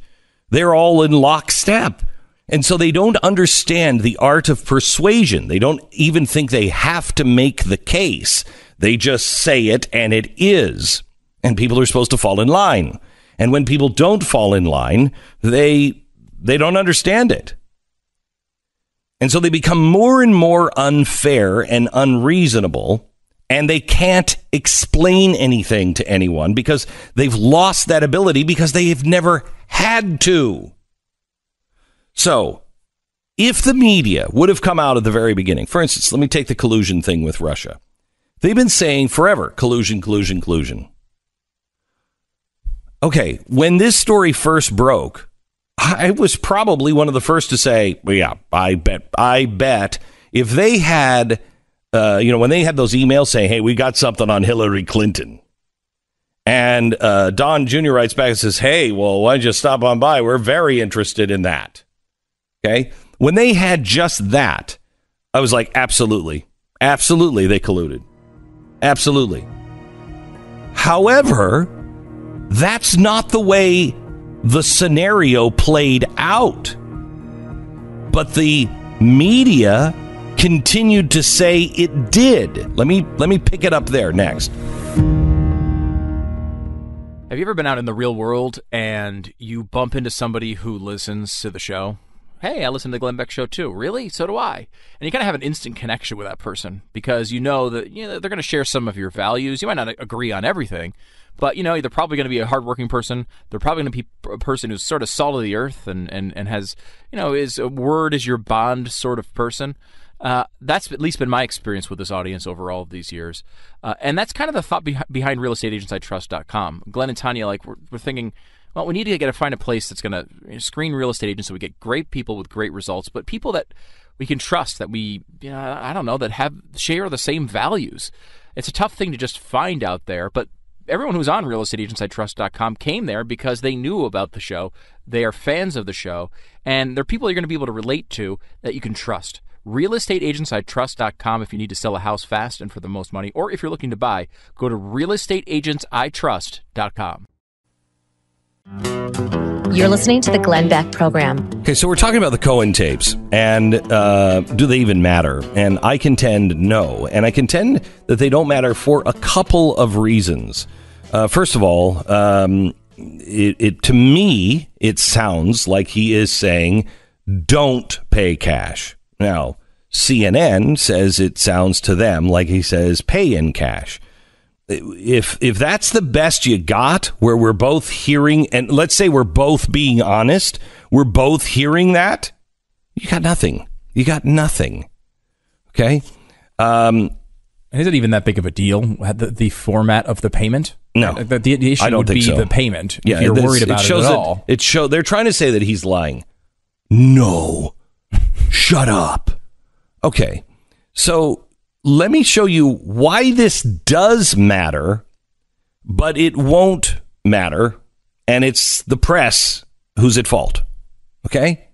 They're all in lockstep. And so they don't understand the art of persuasion. They don't even think they have to make the case. They just say it, and it is. And people are supposed to fall in line. And when people don't fall in line, they don't understand it. And so they become more and more unfair and unreasonable, and they can't explain anything to anyone because they've lost that ability because they have never had to. So if the media would have come out at the very beginning, for instance, let me take the collusion thing with Russia. They've been saying forever, collusion, collusion, collusion. Okay, when this story first broke, I was probably one of the first to say, well, yeah, I bet if they had, when they had those emails saying, hey, we got something on Hillary Clinton. And Don Jr. writes back and says, hey, well, why don't you stop on by? We're very interested in that. Okay. When they had just that, I was like, absolutely, they colluded. Absolutely. However, that's not the way the scenario played out. But the media continued to say it did. Let me pick it up there next. Have you ever been out in the real world and you bump into somebody who listens to the show? Hey, I listen to the Glenn Beck show too. Really? So do I. And you kind of have an instant connection with that person because you know that they're going to share some of your values. You might not agree on everything, but they're probably going to be a hardworking person. They're probably going to be a person who's sort of salt of the earth and has, is a word is your bond sort of person. That's at least been my experience with this audience over all of these years. And that's kind of the thought behind realestateagentsitrust.com. Glenn and Tanya, we're thinking, well, we need to find a place that's going to screen real estate agents so we get great people with great results, but people that we can trust, that we, that share the same values. It's a tough thing to just find out there, but everyone who's on realestateagentsitrust.com came there because they knew about the show. They are fans of the show, and they're people you're going to be able to relate to that you can trust. Realestateagentsitrust.com if you need to sell a house fast and for the most money, or if you're looking to buy, go to realestateagentsitrust.com. You're listening to the Glenn Beck Program. Okay, so we're talking about the Cohen tapes, and do they even matter? And I contend no. And I contend that they don't matter for a couple of reasons. First of all, to me, it sounds like he is saying, don't pay cash. Now, CNN says it sounds to them like he says pay in cash. If that's the best you got, where we're both hearing, and let's say we're both being honest, we're both hearing that, you got nothing. You got nothing. Okay? Is it even that big of a deal, the format of the payment? No. The issue I don't would think be so. the payment. Yeah, if you're worried about it at all. They're trying to say that he's lying. No. Shut up. Okay. So let me show you why this does matter, but it won't matter. And it's the press who's at fault. Okay?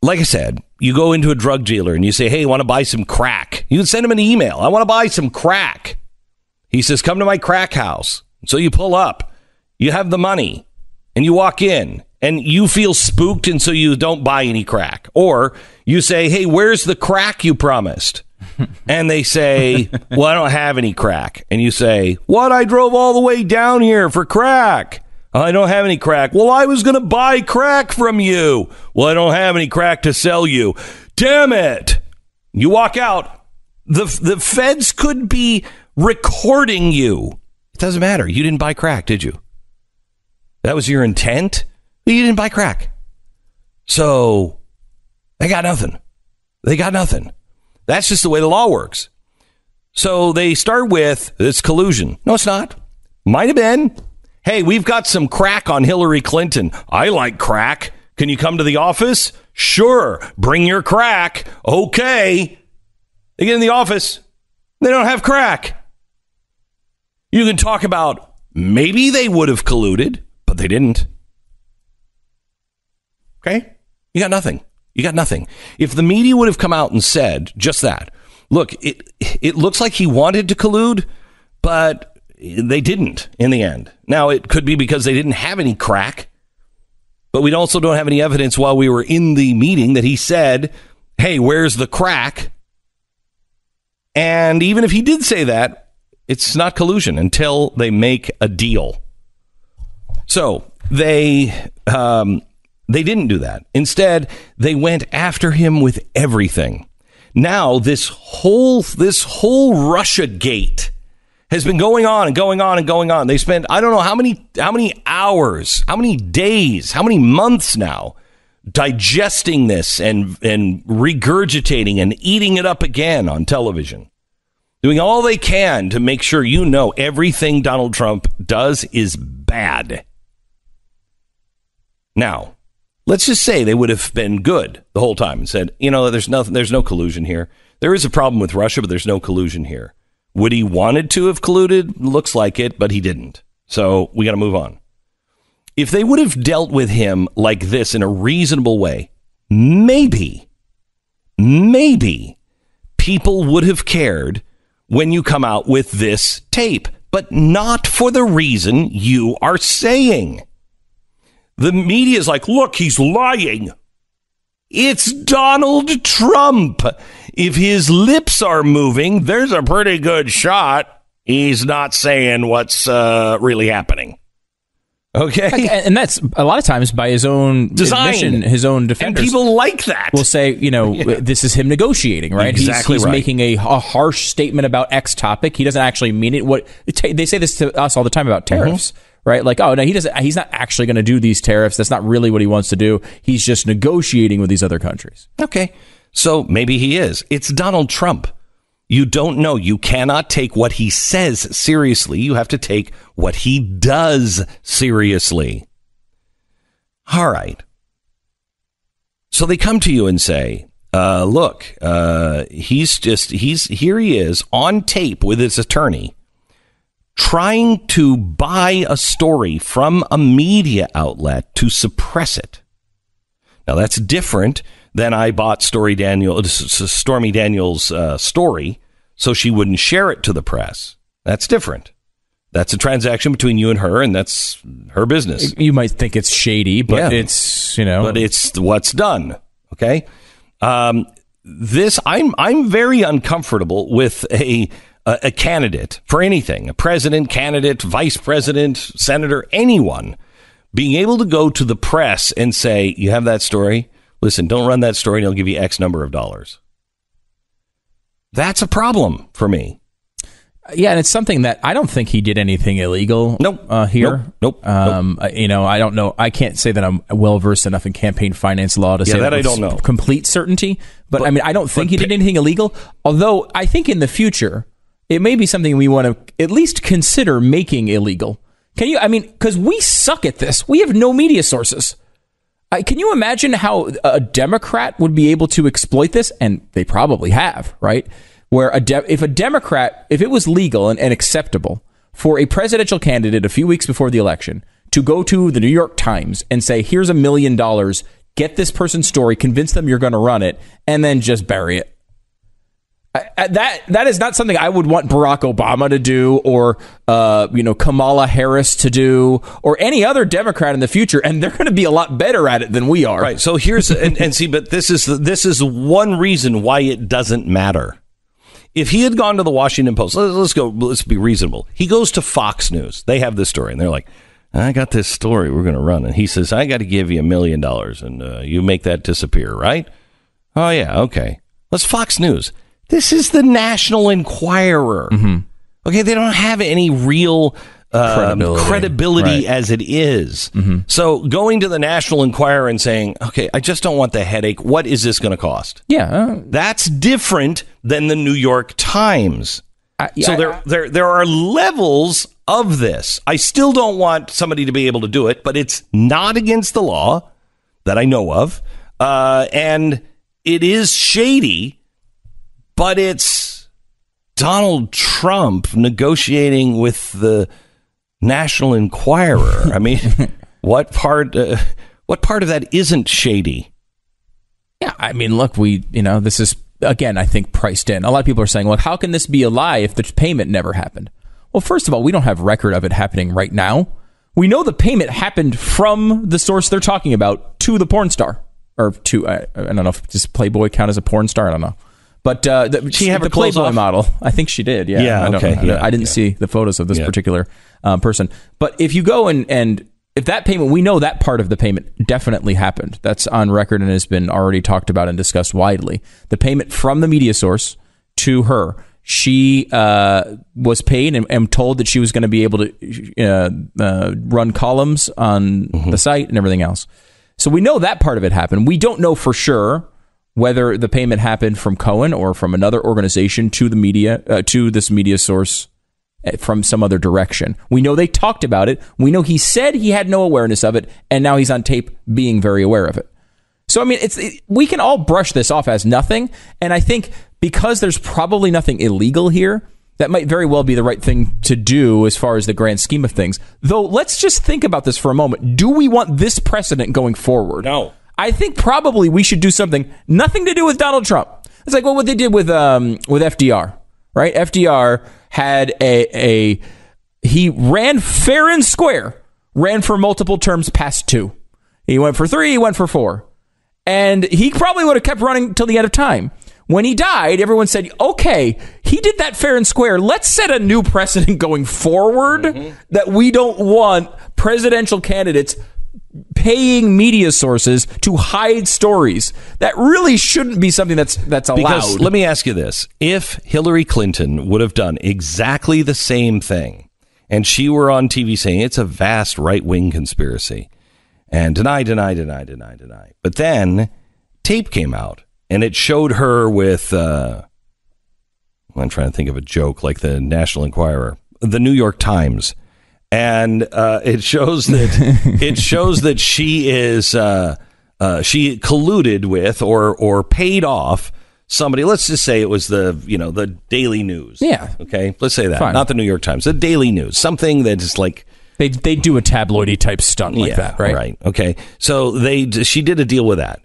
Like I said, you go into a drug dealer and you say, hey, I want to buy some crack. You can send him an email. I want to buy some crack. He says, come to my crack house. So you pull up, you have the money, and you walk in, and you feel spooked, and so you don't buy any crack. Or you say, hey, where's the crack you promised? And they say, well, I don't have any crack. And you say, what? I drove all the way down here for crack. I don't have any crack. Well, I was going to buy crack from you. Well, I don't have any crack to sell you. Damn it. You walk out. The feds could be recording you. It doesn't matter. You didn't buy crack, did you? That was your intent? You didn't buy crack. So they got nothing. They got nothing. That's just the way the law works. So they start with, it's collusion. No, it's not. Might have been. Hey, we've got some crack on Hillary Clinton. I like crack. Can you come to the office? Sure. Bring your crack. Okay. They get in the office. They don't have crack. You can talk about maybe they would have colluded, but they didn't. Okay? You got nothing. You got nothing. If the media would have come out and said just that, look, it looks like he wanted to collude, but they didn't in the end. Now, it could be because they didn't have any crack, but we also don't have any evidence while we were in the meeting that he said, hey, where's the crack? And even if he did say that, it's not collusion until they make a deal. So they didn't do that. Instead, they went after him with everything. Now, this whole Russia gate has been going on and going on and going on. They spent, I don't know how many hours, how many days, how many months now digesting this and regurgitating and eating it up again on television. Doing all they can to make sure you know everything Donald Trump does is bad. Now, let's just say they would have been good the whole time and said, there's no collusion here. There is a problem with Russia, but there's no collusion here. Would he wanted to have colluded? Looks like it, but he didn't. So we got to move on. If they would have dealt with him like this in a reasonable way, maybe people would have cared when you come out with this tape, but not for the reason you are saying. The media is like, look, he's lying. It's Donald Trump. If his lips are moving, there's a pretty good shot he's not saying what's really happening. Okay? And that's a lot of times by his own admission, his own defenders. And people like that. Will say, this is him negotiating, right? Exactly he's right. making a harsh statement about X topic. He doesn't actually mean it. They say this to us all the time about tariffs. Mm-hmm. Right? Like, oh, no, he doesn't. He's not actually going to do these tariffs. That's not really what he wants to do. He's just negotiating with these other countries. Okay. So maybe he is. It's Donald Trump. You don't know. You cannot take what he says seriously. You have to take what he does seriously. All right. So they come to you and say, look, he is on tape with his attorney, trying to buy a story from a media outlet to suppress it. Now, that's different than I bought Stormy Daniels' story so she wouldn't share it to the press. That's different. That's a transaction between you and her, and that's her business. You might think it's shady, but it's, But it's what's done, okay? I'm very uncomfortable with a candidate for anything, a president, candidate, vice president, senator, anyone, being able to go to the press and say, you have that story? Listen, don't run that story and I'll give you X number of dollars. That's a problem for me. Yeah, and it's something that I don't think he did anything illegal here. Nope. I don't know. I can't say that I'm well-versed enough in campaign finance law to say that I don't know. Complete certainty. But I don't think he did anything illegal. Although I think in the future, it may be something we want to at least consider making illegal. Can you? Because we suck at this. We have no media sources. Can you imagine how a Democrat would be able to exploit this? And they probably have, right? Where if it was legal and acceptable for a presidential candidate a few weeks before the election to go to the New York Times and say, here's $1 million, get this person's story, convince them you're going to run it, and then just bury it. That is not something I would want Barack Obama to do, or Kamala Harris to do, or any other Democrat in the future, and they're going to be a lot better at it than we are. Right. So here's and see, but this is one reason why it doesn't matter. If he had gone to the Washington Post, let's be reasonable. He goes to Fox News. They have this story, and they're like, I got this story we're going to run, and he says, I got to give you $1 million, and you make that disappear, right? Oh yeah, okay. That's Fox News. This is the National Enquirer. Mm-hmm. Okay, they don't have any real credibility right. as it is. Mm-hmm. So going to the National Enquirer and saying, okay, I just don't want the headache. What is this going to cost? Yeah. That's different than the New York Times. So there are levels of this. I still don't want somebody to be able to do it, but it's not against the law that I know of. And it is shady. But it's Donald Trump negotiating with the National Enquirer. I mean, what part of that isn't shady? Yeah, I mean, look, this is, again, I think priced in. A lot of people are saying, well, how can this be a lie if the payment never happened? Well, first of all, we don't have record of it happening right now. We know the payment happened from the source they're talking about to the porn star. Or to, I don't know if does Playboy count as a porn star? I don't know. But she have the Playboy model, I think she did. Yeah. I didn't see the photos of this particular person. But if you go and if that payment, we know that part of the payment definitely happened. That's on record and has been already talked about and discussed widely. The payment from the media source to her, she was paid and told that she was going to be able to run columns on the site and everything else. So we know that part of it happened. We don't know for sure whether the payment happened from Cohen or from another organization to the media, to this media source from some other direction. We know they talked about it. We know he said he had no awareness of it, and now he's on tape being very aware of it. So, I mean, we can all brush this off as nothing, and I think because there's probably nothing illegal here, that might very well be the right thing to do as far as the grand scheme of things. Though, let's just think about this for a moment. Do we want this precedent going forward? No. I think probably we should do something, nothing to do with Donald Trump. It's like what they did with FDR, right? FDR had he ran fair and square, ran for multiple terms past 2. He went for 3, he went for 4. And he probably would have kept running till the end of time. When he died, everyone said, okay, he did that fair and square. Let's set a new precedent going forward that we don't want presidential candidates paying media sources to hide stories. That really shouldn't be something that's allowed. Because let me ask you this. If Hillary Clinton would have done exactly the same thing and she were on TV saying it's a vast right-wing conspiracy and deny. But then tape came out and it showed her with, I'm trying to think of a joke like the National Enquirer, the New York Times. And it shows that she is she colluded with or paid off somebody. Let's just say it was the Daily News. Yeah. Okay. Let's say that. Fine. Not the New York Times. The Daily News. Something that is like they do a tabloidy type stunt like that, right? Right. Okay. So she did a deal with that.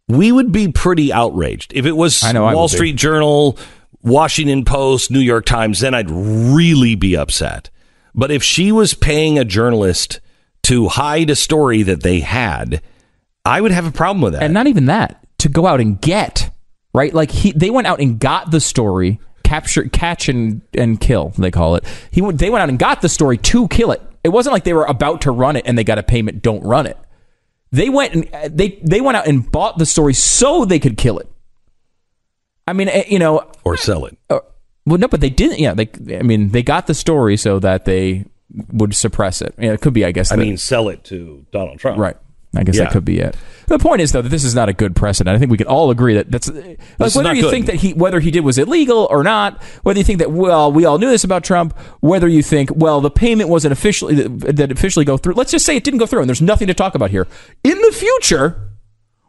We would be pretty outraged if it was Wall Street Journal, Washington Post, New York Times. Then I'd really be upset. But if she was paying a journalist to hide a story that they had, I would have a problem with that. And not even that, to go out and get, right? Like they went out and got the story, catch and kill, they call it. They went out and got the story to kill it. It wasn't like they were about to run it and they got a payment, don't run it. They went and they went out and bought the story so they could kill it. I mean, or sell it. Well, no, but they didn't. Yeah, they got the story so that they would suppress it. Yeah, it could be, I guess. Sell it to Donald Trump. Right. I guess that could be it. The point is, though, that this is not a good precedent. I think we can all agree that that's like, whether you think that whether he did was illegal or not, whether you think that, well, we all knew this about Trump, whether you think, well, the payment wasn't officially go through. Let's just say it didn't go through, and there's nothing to talk about here. In the future,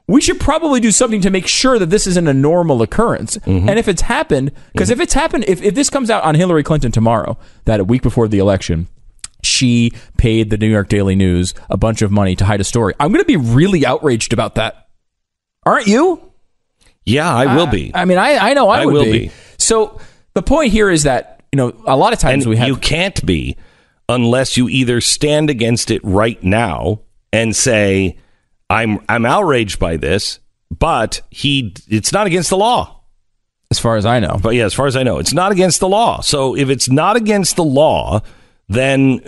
we should probably do something to make sure that this isn't a normal occurrence. And if it's happened, because if this comes out on Hillary Clinton tomorrow, that a week before the election, she paid the New York Daily News a bunch of money to hide a story, I'm going to be really outraged about that. Aren't you? Yeah, I will be. I mean, I know I will be. So the point here is that, a lot of times you can't be unless you either stand against it right now and say, I'm outraged by this, but it's not against the law. As far as I know. But yeah, as far as I know, it's not against the law. So if it's not against the law, then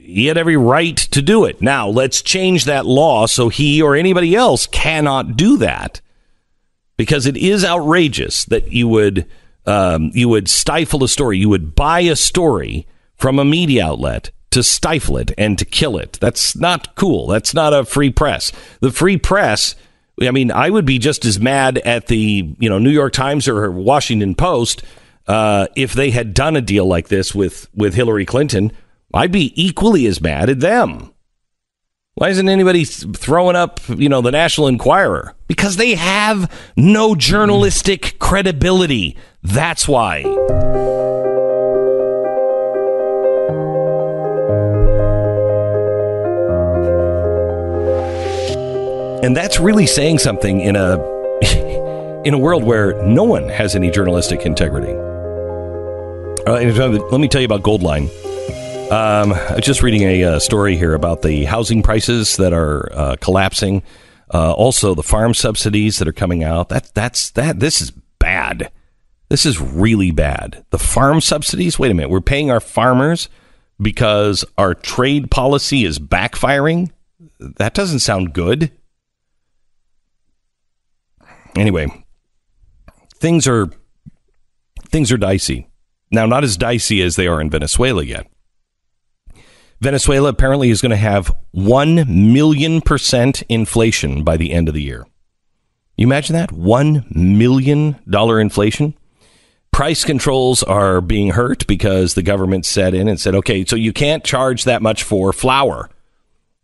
he had every right to do it. Now, let's change that law so he or anybody else cannot do that. Because it is outrageous that you would stifle a story. You would buy a story from a media outlet to stifle it and to kill it. That's not cool. That's not a free press. The free press, I mean, I would be just as mad at the New York Times or Washington Post if they had done a deal like this with Hillary Clinton. I'd be equally as mad at them. Why isn't anybody throwing up, the National Enquirer? Because they have no journalistic credibility. That's why. And that's really saying something in a world where no one has any journalistic integrity. Let me tell you about Goldline. I was just reading a story here about the housing prices that are collapsing. Also, the farm subsidies that are coming out. This is bad. This is really bad. The farm subsidies. Wait a minute. We're paying our farmers because our trade policy is backfiring. That doesn't sound good. Anyway, things are dicey. Now, not as dicey as they are in Venezuela yet. Venezuela apparently is going to have 1,000,000% inflation by the end of the year. You imagine that? $1 million inflation? Price controls are being hurt because the government set in and said, okay, so you can't charge that much for flour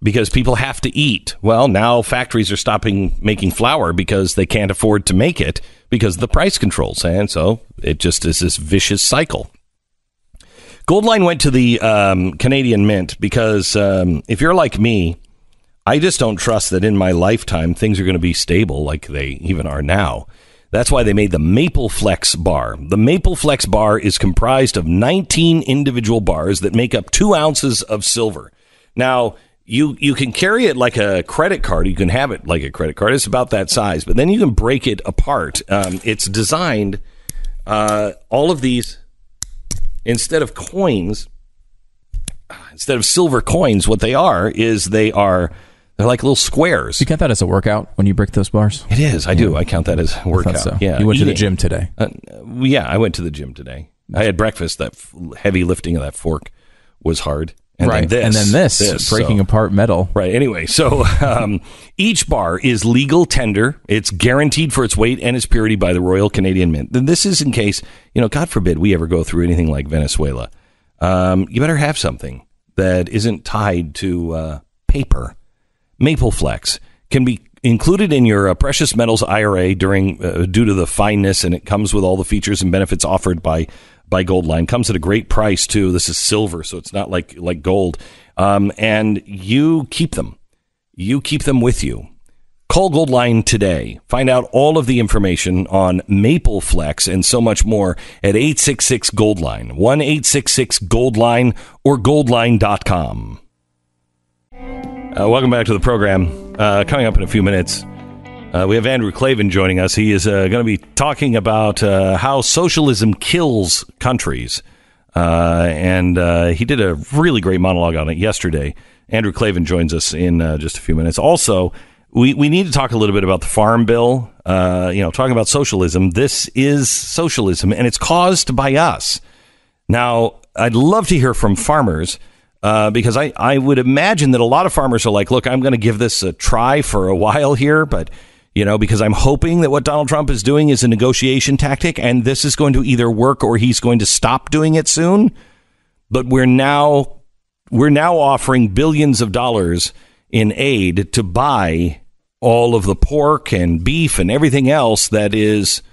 because people have to eat. Well, now factories are stopping making flour because they can't afford to make it because of the price controls. And so it just is this vicious cycle. Goldline went to the Canadian Mint because if you're like me, I just don't trust that in my lifetime things are going to be stable like they even are now. That's why they made the Maple Flex bar. The Maple Flex bar is comprised of 19 individual bars that make up 2 ounces of silver. Now, you can carry it like a credit card. You can have it like a credit card. It's about that size. But then you can break it apart. It's designed, all of these, instead of coins, instead of silver coins, what they are is they're like little squares. You count that as a workout when you break those bars? It is. I do. I count that as a workout. So. Yeah. You went to the gym today. Yeah, I went to the gym today. I had breakfast. That heavy lifting of that fork was hard. And right. Then this breaking apart metal. Right. Anyway, so each bar is legal tender. It's guaranteed for its weight and its purity by the Royal Canadian Mint. And this is in case, God forbid, we ever go through anything like Venezuela. You better have something that isn't tied to paper. Maple Flex can be included in your precious metals IRA due to the fineness, and it comes with all the features and benefits offered by Goldline. Comes at a great price too. This is silver, so it's not like gold. And you keep them. You keep them with you. Call Goldline today. Find out all of the information on Maple Flex and so much more at 866-GOLDLINE, 1-866-GOLDLINE or goldline.com. Welcome back to the program. Coming up in a few minutes, we have Andrew Klavan joining us. He is going to be talking about how socialism kills countries. And he did a really great monologue on it yesterday. Andrew Klavan joins us in just a few minutes. Also, we need to talk a little bit about the Farm Bill. Talking about socialism. This is socialism, and it's caused by us. Now, I'd love to hear from farmers Because I would imagine that a lot of farmers are like, look, I'm going to give this a try for a while here, but, because I'm hoping that what Donald Trump is doing is a negotiation tactic, and this is going to either work or he's going to stop doing it soon. But we're now offering billions of dollars in aid to buy all of the pork and beef and everything else that is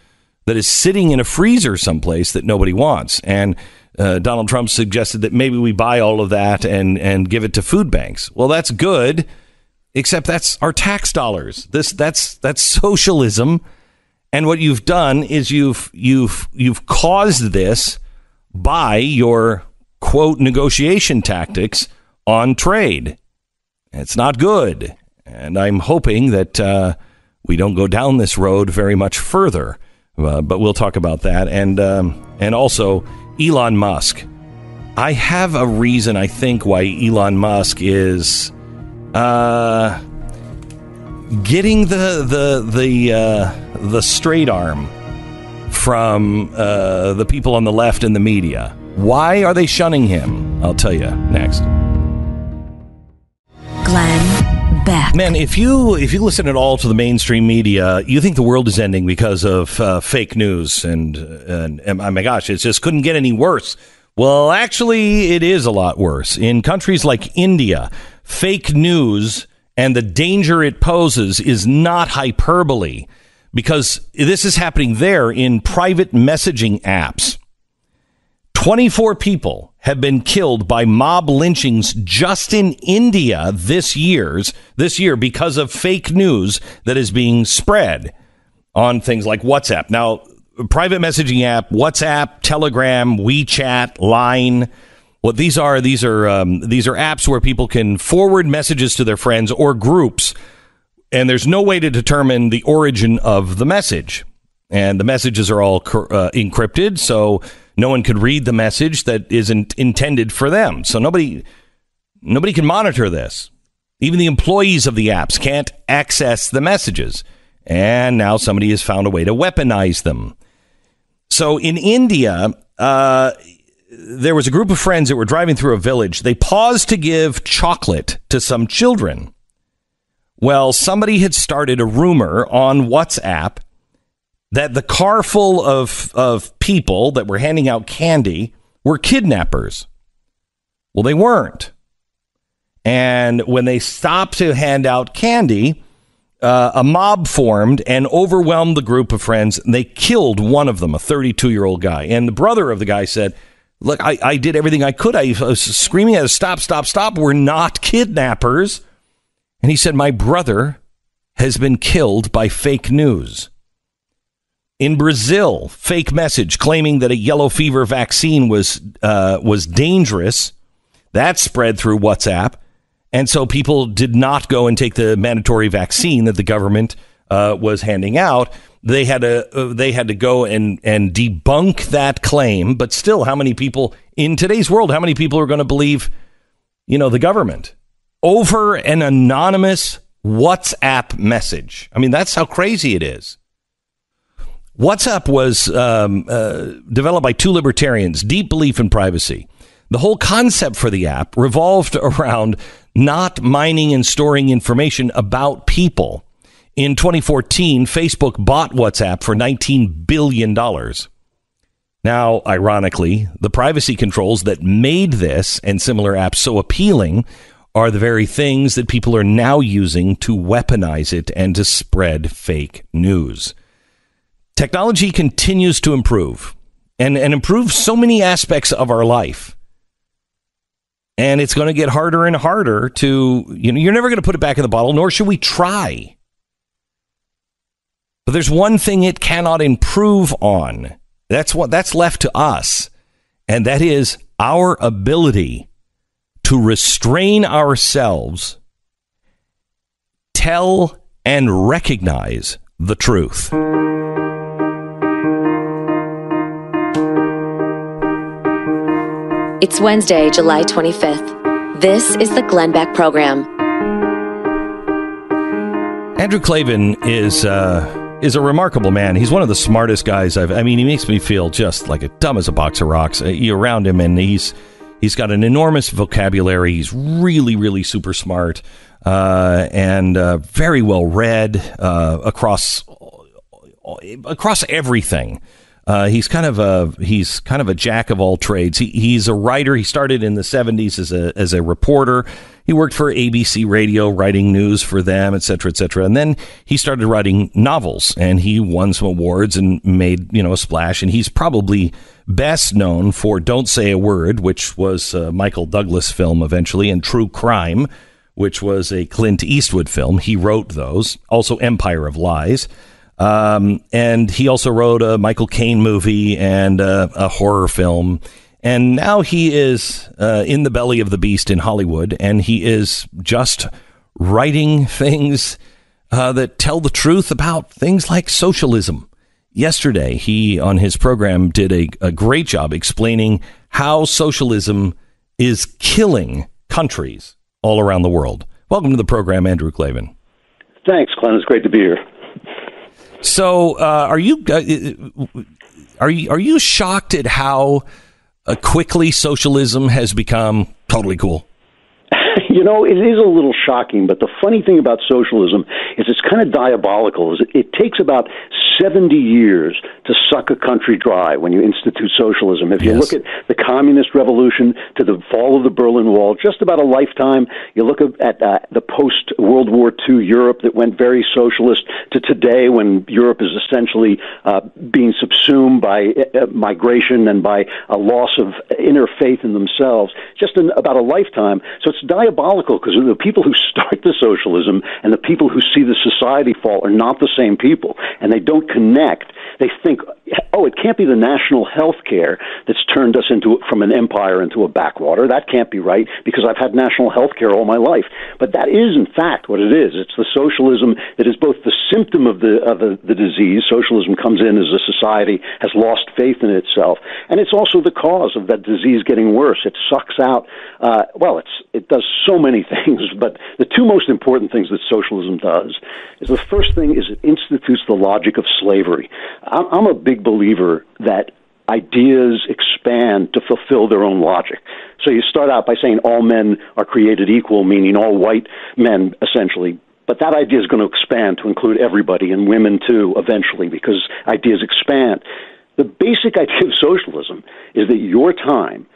sitting in a freezer someplace that nobody wants. And Donald Trump suggested that maybe we buy all of that and give it to food banks. Well, that's good, except that's our tax dollars. That's socialism. And what you've done is you've caused this by your quote negotiation tactics on trade. It's not good. And I'm hoping that we don't go down this road very much further. But we'll talk about that. And also Elon Musk. I have a reason, I think, why Elon Musk is getting the straight arm from the people on the left and the media. Why are they shunning him? I'll tell you next. Glenn Beck. Man, if you listen at all to the mainstream media, you think the world is ending because of fake news, and oh my gosh, it just couldn't get any worse. Well, actually, it is a lot worse. In countries like India, fake news and the danger it poses is not hyperbole, because this is happening there in private messaging apps. 24 people have been killed by mob lynchings just in India this year because of fake news that is being spread on things like WhatsApp. Now, private messaging app, WhatsApp, Telegram, WeChat, Line. What these are apps where people can forward messages to their friends or groups, and there's no way to determine the origin of the message. And the messages are all encrypted, so no one could read the message that isn't intended for them. So nobody can monitor this. Even the employees of the apps can't access the messages. And now somebody has found a way to weaponize them. So in India, there was a group of friends that were driving through a village. They paused to give chocolate to some children. Well, somebody had started a rumor on WhatsApp that the car full of people that were handing out candy were kidnappers. Well, they weren't. And when they stopped to hand out candy, a mob formed and overwhelmed the group of friends. And they killed one of them, a 32-year-old guy. And the brother of the guy said, look, I did everything I could. I was screaming at us, stop. We're not kidnappers. And he said, my brother has been killed by fake news. In Brazil, fake message claiming that a yellow fever vaccine was dangerous. That spread through WhatsApp. And so people did not go and take the mandatory vaccine that the government was handing out. They had to go and debunk that claim. But still, how many people in today's world, how many people are going to believe, the government over an anonymous WhatsApp message? I mean, that's how crazy it is. WhatsApp was developed by two libertarians, deep belief in privacy. The whole concept for the app revolved around not mining and storing information about people. In 2014, Facebook bought WhatsApp for $19 billion. Now, ironically, the privacy controls that made this and similar apps so appealing are the very things that people are now using to weaponize it and to spread fake news. Technology continues to improve and improve so many aspects of our life. And it's going to get harder and harder to, you're never going to put it back in the bottle, nor should we try. But there's one thing it cannot improve on. That's left to us. And that is our ability to restrain ourselves, tell and recognize the truth. It's Wednesday, July 25th. This is the Glenn Beck Program. Andrew Klavan is a remarkable man. He's one of the smartest guys he makes me feel just like a dumb as a box of rocks. You're around him, and he's He's got an enormous vocabulary. He's really, really super smart and very well read across everything. He's kind of a jack of all trades. He's a writer. He started in the 70s as a reporter. He worked for ABC Radio, writing news for them, et cetera, et cetera. And then he started writing novels, and he won some awards and made, a splash. And he's probably best known for Don't Say a Word, which was a Michael Douglas film eventually, and True Crime, which was a Clint Eastwood film. He wrote those. Also Empire of Lies. And he also wrote a Michael Caine movie and a horror film. And now he is in the belly of the beast in Hollywood, and he is just writing things that tell the truth about things like socialism. Yesterday, he, on his program, did a great job explaining how socialism is killing countries all around the world. Welcome to the program, Andrew Klavan. Thanks, Glenn. It's great to be here. So, are you shocked at how quickly socialism has become totally cool? It is a little shocking, but the funny thing about socialism is it's kind of diabolical. It takes about 70 years to suck a country dry when you institute socialism. If you look at the communist revolution to the fall of the Berlin Wall, just about a lifetime. You look at the post-World War II Europe that went very socialist to today when Europe is essentially being subsumed by migration and by a loss of inner faith in themselves. Just in about a lifetime. So it's diabolical because the people who start the socialism and the people who see the society fall are not the same people, and they don't connect. They think, oh, it can't be the national health care that's turned us from an empire into a backwater. That can't be right because I've had national health care all my life. But that is, in fact, what it is. It's the socialism that is both the symptom of the disease. Socialism comes in as a society has lost faith in itself, and it's also the cause of that disease getting worse. It sucks out. It does so many things, but the two most important things that socialism does is the first thing is it institutes the logic of slavery. I'm a big believer that ideas expand to fulfill their own logic. So you start out by saying all men are created equal, meaning all white men, essentially. But that idea is going to expand to include everybody, and women too, eventually, because ideas expand. The basic idea of socialism is that your time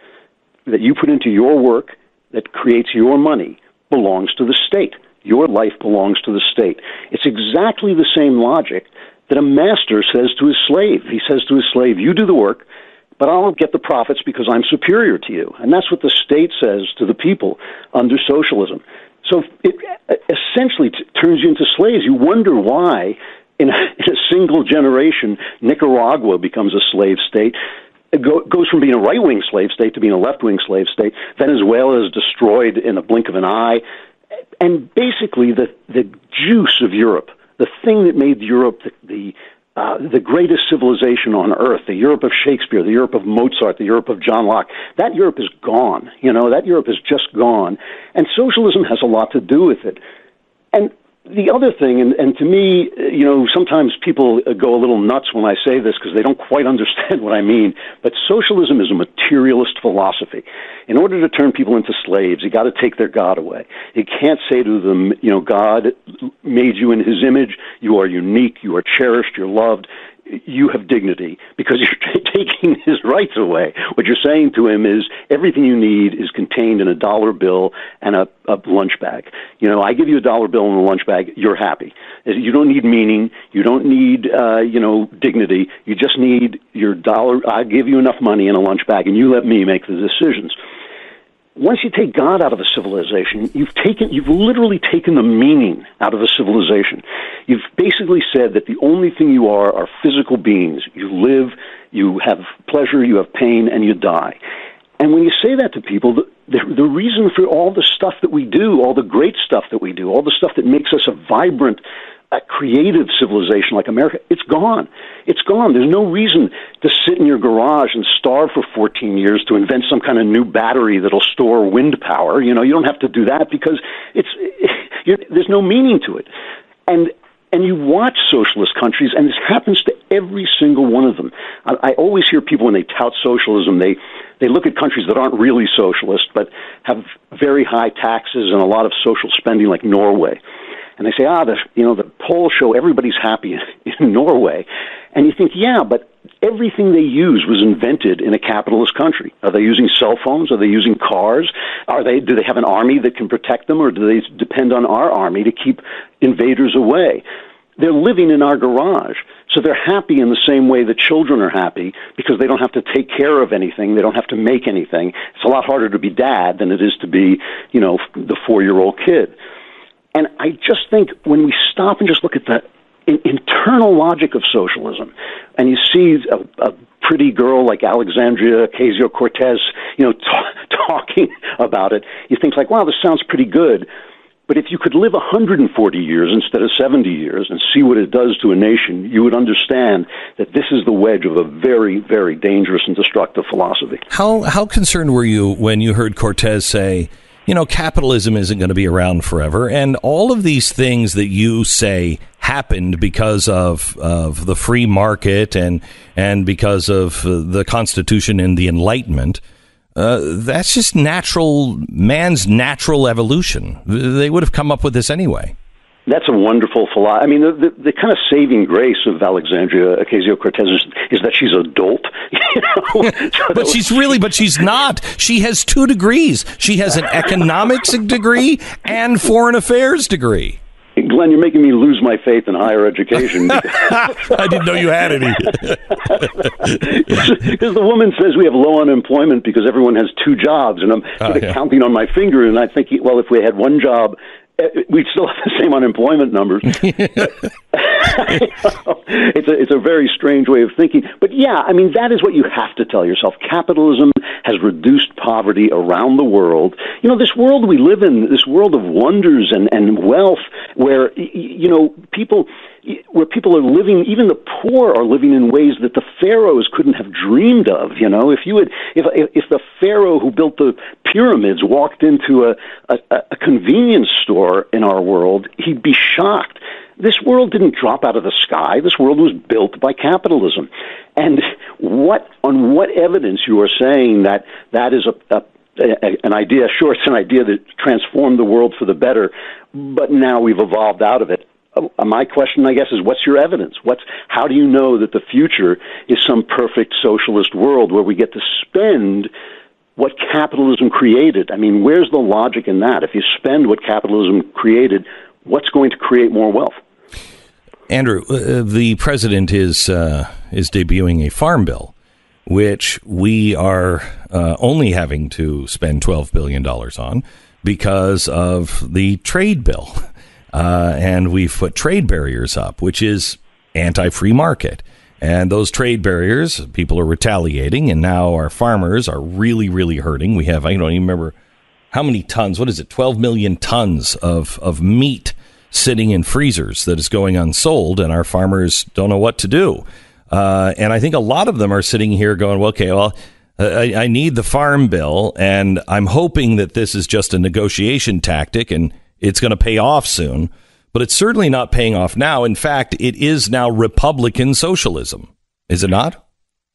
that you put into your work that creates your money belongs to the state. Your life belongs to the state. It's exactly the same logic that a master says to his slave. He says to his slave, you do the work, but I'll get the profits because I'm superior to you. And that's what the state says to the people under socialism. So it essentially turns you into slaves. You wonder why in a single generation Nicaragua becomes a slave state. It goes from being a right-wing slave state to being a left-wing slave state. Venezuela is destroyed in a blink of an eye. And basically the juice of Europe, the thing that made Europe the greatest civilization on earth, the Europe of Shakespeare, the Europe of Mozart, the Europe of John Locke, that Europe is gone. That Europe is just gone. And socialism has a lot to do with it. And the other thing, and to me, sometimes people go a little nuts when I say this because they don't quite understand what I mean, but socialism is a materialist philosophy. In order to turn people into slaves, you got to take their God away. You can't say to them, God made you in his image, you are unique, you are cherished, you're loved, you have dignity, because you're taking his rights away. What you're saying to him is everything you need is contained in a dollar bill and a lunch bag. I give you a dollar bill and a lunch bag, you're happy. You don't need meaning. You don't need, dignity. You just need your dollar. I give you enough money in a lunch bag, and you let me make the decisions. Once you take God out of a civilization, you've literally taken the meaning out of a civilization. You've basically said that the only thing you are physical beings. You live, you have pleasure, you have pain, and you die. And when you say that to people, the reason for all the stuff that we do, all the great stuff that we do, all the stuff that makes us a vibrant, creative civilization like America, it's gone. It's gone. There's no reason to sit in your garage and starve for 14 years to invent some kind of new battery that'll store wind power. You don't have to do that because there's no meaning to it. And And you watch socialist countries, and this happens to every single one of them. I always hear people when they tout socialism, they look at countries that aren't really socialist, but have very high taxes and a lot of social spending, like Norway. And they say, the polls show everybody's happy in Norway. And you think, yeah, but everything they use was invented in a capitalist country. Are they using cell phones? Are they using cars? Do they have an army that can protect them, or do they depend on our army to keep invaders away? They're living in our garage. So they're happy in the same way that children are happy, because they don't have to take care of anything. They don't have to make anything. It's a lot harder to be dad than it is to be, the 4-year-old kid. And I just think when we stop and just look at the internal logic of socialism, and you see a pretty girl like Alexandria Ocasio-Cortez, talking about it, you think like, wow, this sounds pretty good. But if you could live 140 years instead of 70 years and see what it does to a nation, you would understand that this is the wedge of a very, very dangerous and destructive philosophy. How concerned were you when you heard Cortez say, capitalism isn't going to be around forever, and all of these things that you say happened because of the free market and because of the Constitution and the Enlightenment? That's just man's natural evolution. They would have come up with this anyway. That's a wonderful philosophy. I mean, the kind of saving grace of Alexandria Ocasio-Cortez is that she's an adult. But she's not. She has 2 degrees. She has an economics degree and foreign affairs degree. Glenn, you're making me lose my faith in higher education. I didn't know you had any. Because the woman says we have low unemployment because everyone has 2 jobs, and I'm counting on my finger, and I think, well, if we had 1 job, we'd still have the same unemployment numbers. It's a very strange way of thinking. But yeah, I mean, that is what you have to tell yourself. Capitalism has reduced poverty around the world. This world we live in, this world of wonders and wealth, where, people are living, even the poor are living in ways that the pharaohs couldn't have dreamed of. If the pharaoh who built the pyramids walked into a convenience store in our world, he'd be shocked. This world didn't drop out of the sky. This world was built by capitalism. And on what evidence you are saying that is an idea? Sure, it's an idea that transformed the world for the better, but now we've evolved out of it. My question, I guess, is what's your evidence? How do you know that the future is some perfect socialist world where we get to spend what capitalism created? I mean, where's the logic in that? If you spend what capitalism created, what's going to create more wealth? Andrew, the president is debuting a farm bill, which we are only having to spend $12 billion on because of the trade bill. And we've put trade barriers up, which is anti-free market. And those trade barriers, people are retaliating, and now our farmers are really, really hurting. We have, I don't even remember how many tons, 12 million tons of meat sitting in freezers that is going unsold, and our farmers don't know what to do. And I think a lot of them are sitting here going, I need the farm bill, and I'm hoping that this is just a negotiation tactic, and it's going to pay off soon. But it's certainly not paying off now. In fact, it is now Republican socialism. Is it not?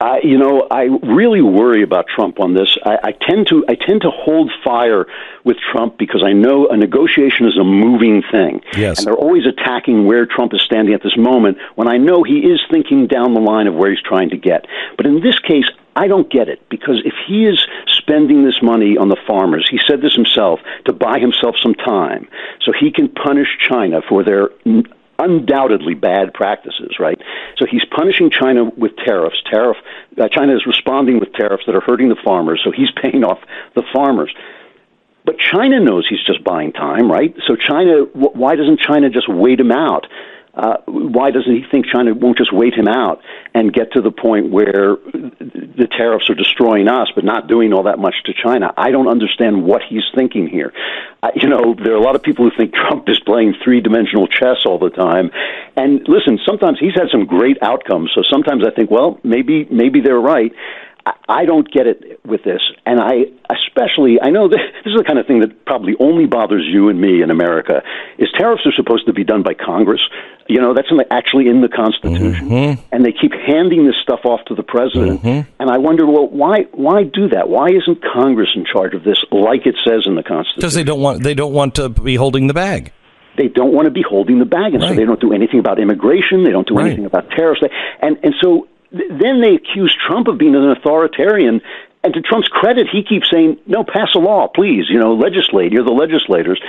I really worry about Trump on this. I tend to hold fire with Trump because I know a negotiation is a moving thing. Yes. And they're always attacking where Trump is standing at this moment when I know he is thinking down the line of where he's trying to get. But in this case, I don't get it, because if he is spending this money on the farmers, he said this himself, to buy himself some time so he can punish China for their undoubtedly bad practices, right? So he's punishing China with tariffs. China is responding with tariffs that are hurting the farmers, so he's paying off the farmers. But China knows he's just buying time, right? So why doesn't China just wait him out? Why doesn't he think China won't just wait him out and get to the point where the tariffs are destroying us but not doing all that much to China? I don't understand what he's thinking here. There are a lot of people who think Trump is playing three-dimensional chess all the time. And listen, sometimes he's had some great outcomes, so sometimes I think, well, maybe they're right. I don't get it with this, and I know this is the kind of thing that probably only bothers you and me in America, is tariffs are supposed to be done by Congress. That's actually in the Constitution, and they keep handing this stuff off to the president, and I wonder, well, why do that? Why isn't Congress in charge of this like it says in the Constitution? Because they don't want to be holding the bag. They don't want to be holding the bag, and so they don't do anything about immigration, they don't do anything about tariffs, and so then they accuse Trump of being an authoritarian, and to Trump's credit, he keeps saying, no, pass a law, please, legislate, you're the legislators.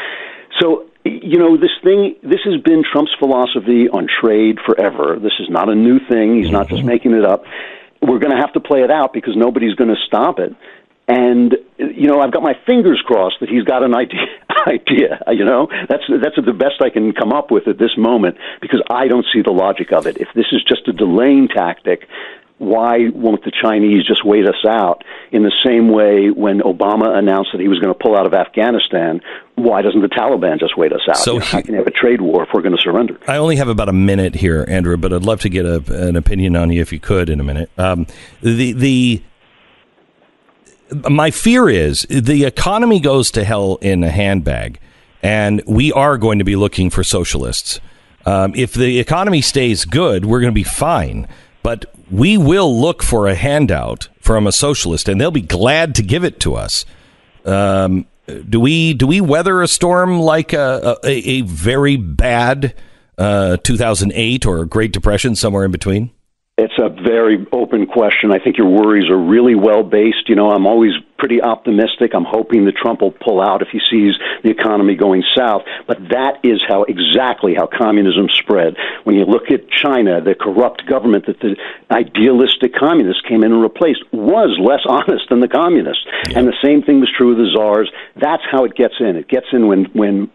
So, this has been Trump's philosophy on trade forever. This is not a new thing. He's not just making it up. We're going to have to play it out because nobody's going to stop it. And, I've got my fingers crossed that he's got an idea. That's the best I can come up with at this moment, because I don't see the logic of it. If this is just a delaying tactic, why won't the Chinese just wait us out? In the same way, when Obama announced that he was going to pull out of Afghanistan, why doesn't the Taliban just wait us out? So how can you have a trade war if we're going to surrender? I only have about a minute here, Andrew, but I'd love to get an opinion on you if you could in a minute. My fear is the economy goes to hell in a handbag, and we are going to be looking for socialists. If the economy stays good, we're going to be fine. But we will look for a handout from a socialist, and they'll be glad to give it to us. Do we weather a storm like a very bad 2008 or Great Depression, somewhere in between? It's a very open question. I think your worries are really well-based. I'm always pretty optimistic. I'm hoping that Trump will pull out if he sees the economy going south. But that is exactly how communism spread. When you look at China, the corrupt government that the idealistic communists came in and replaced was less honest than the communists. Yeah. And the same thing was true of the czars. That's how it gets in. It gets in when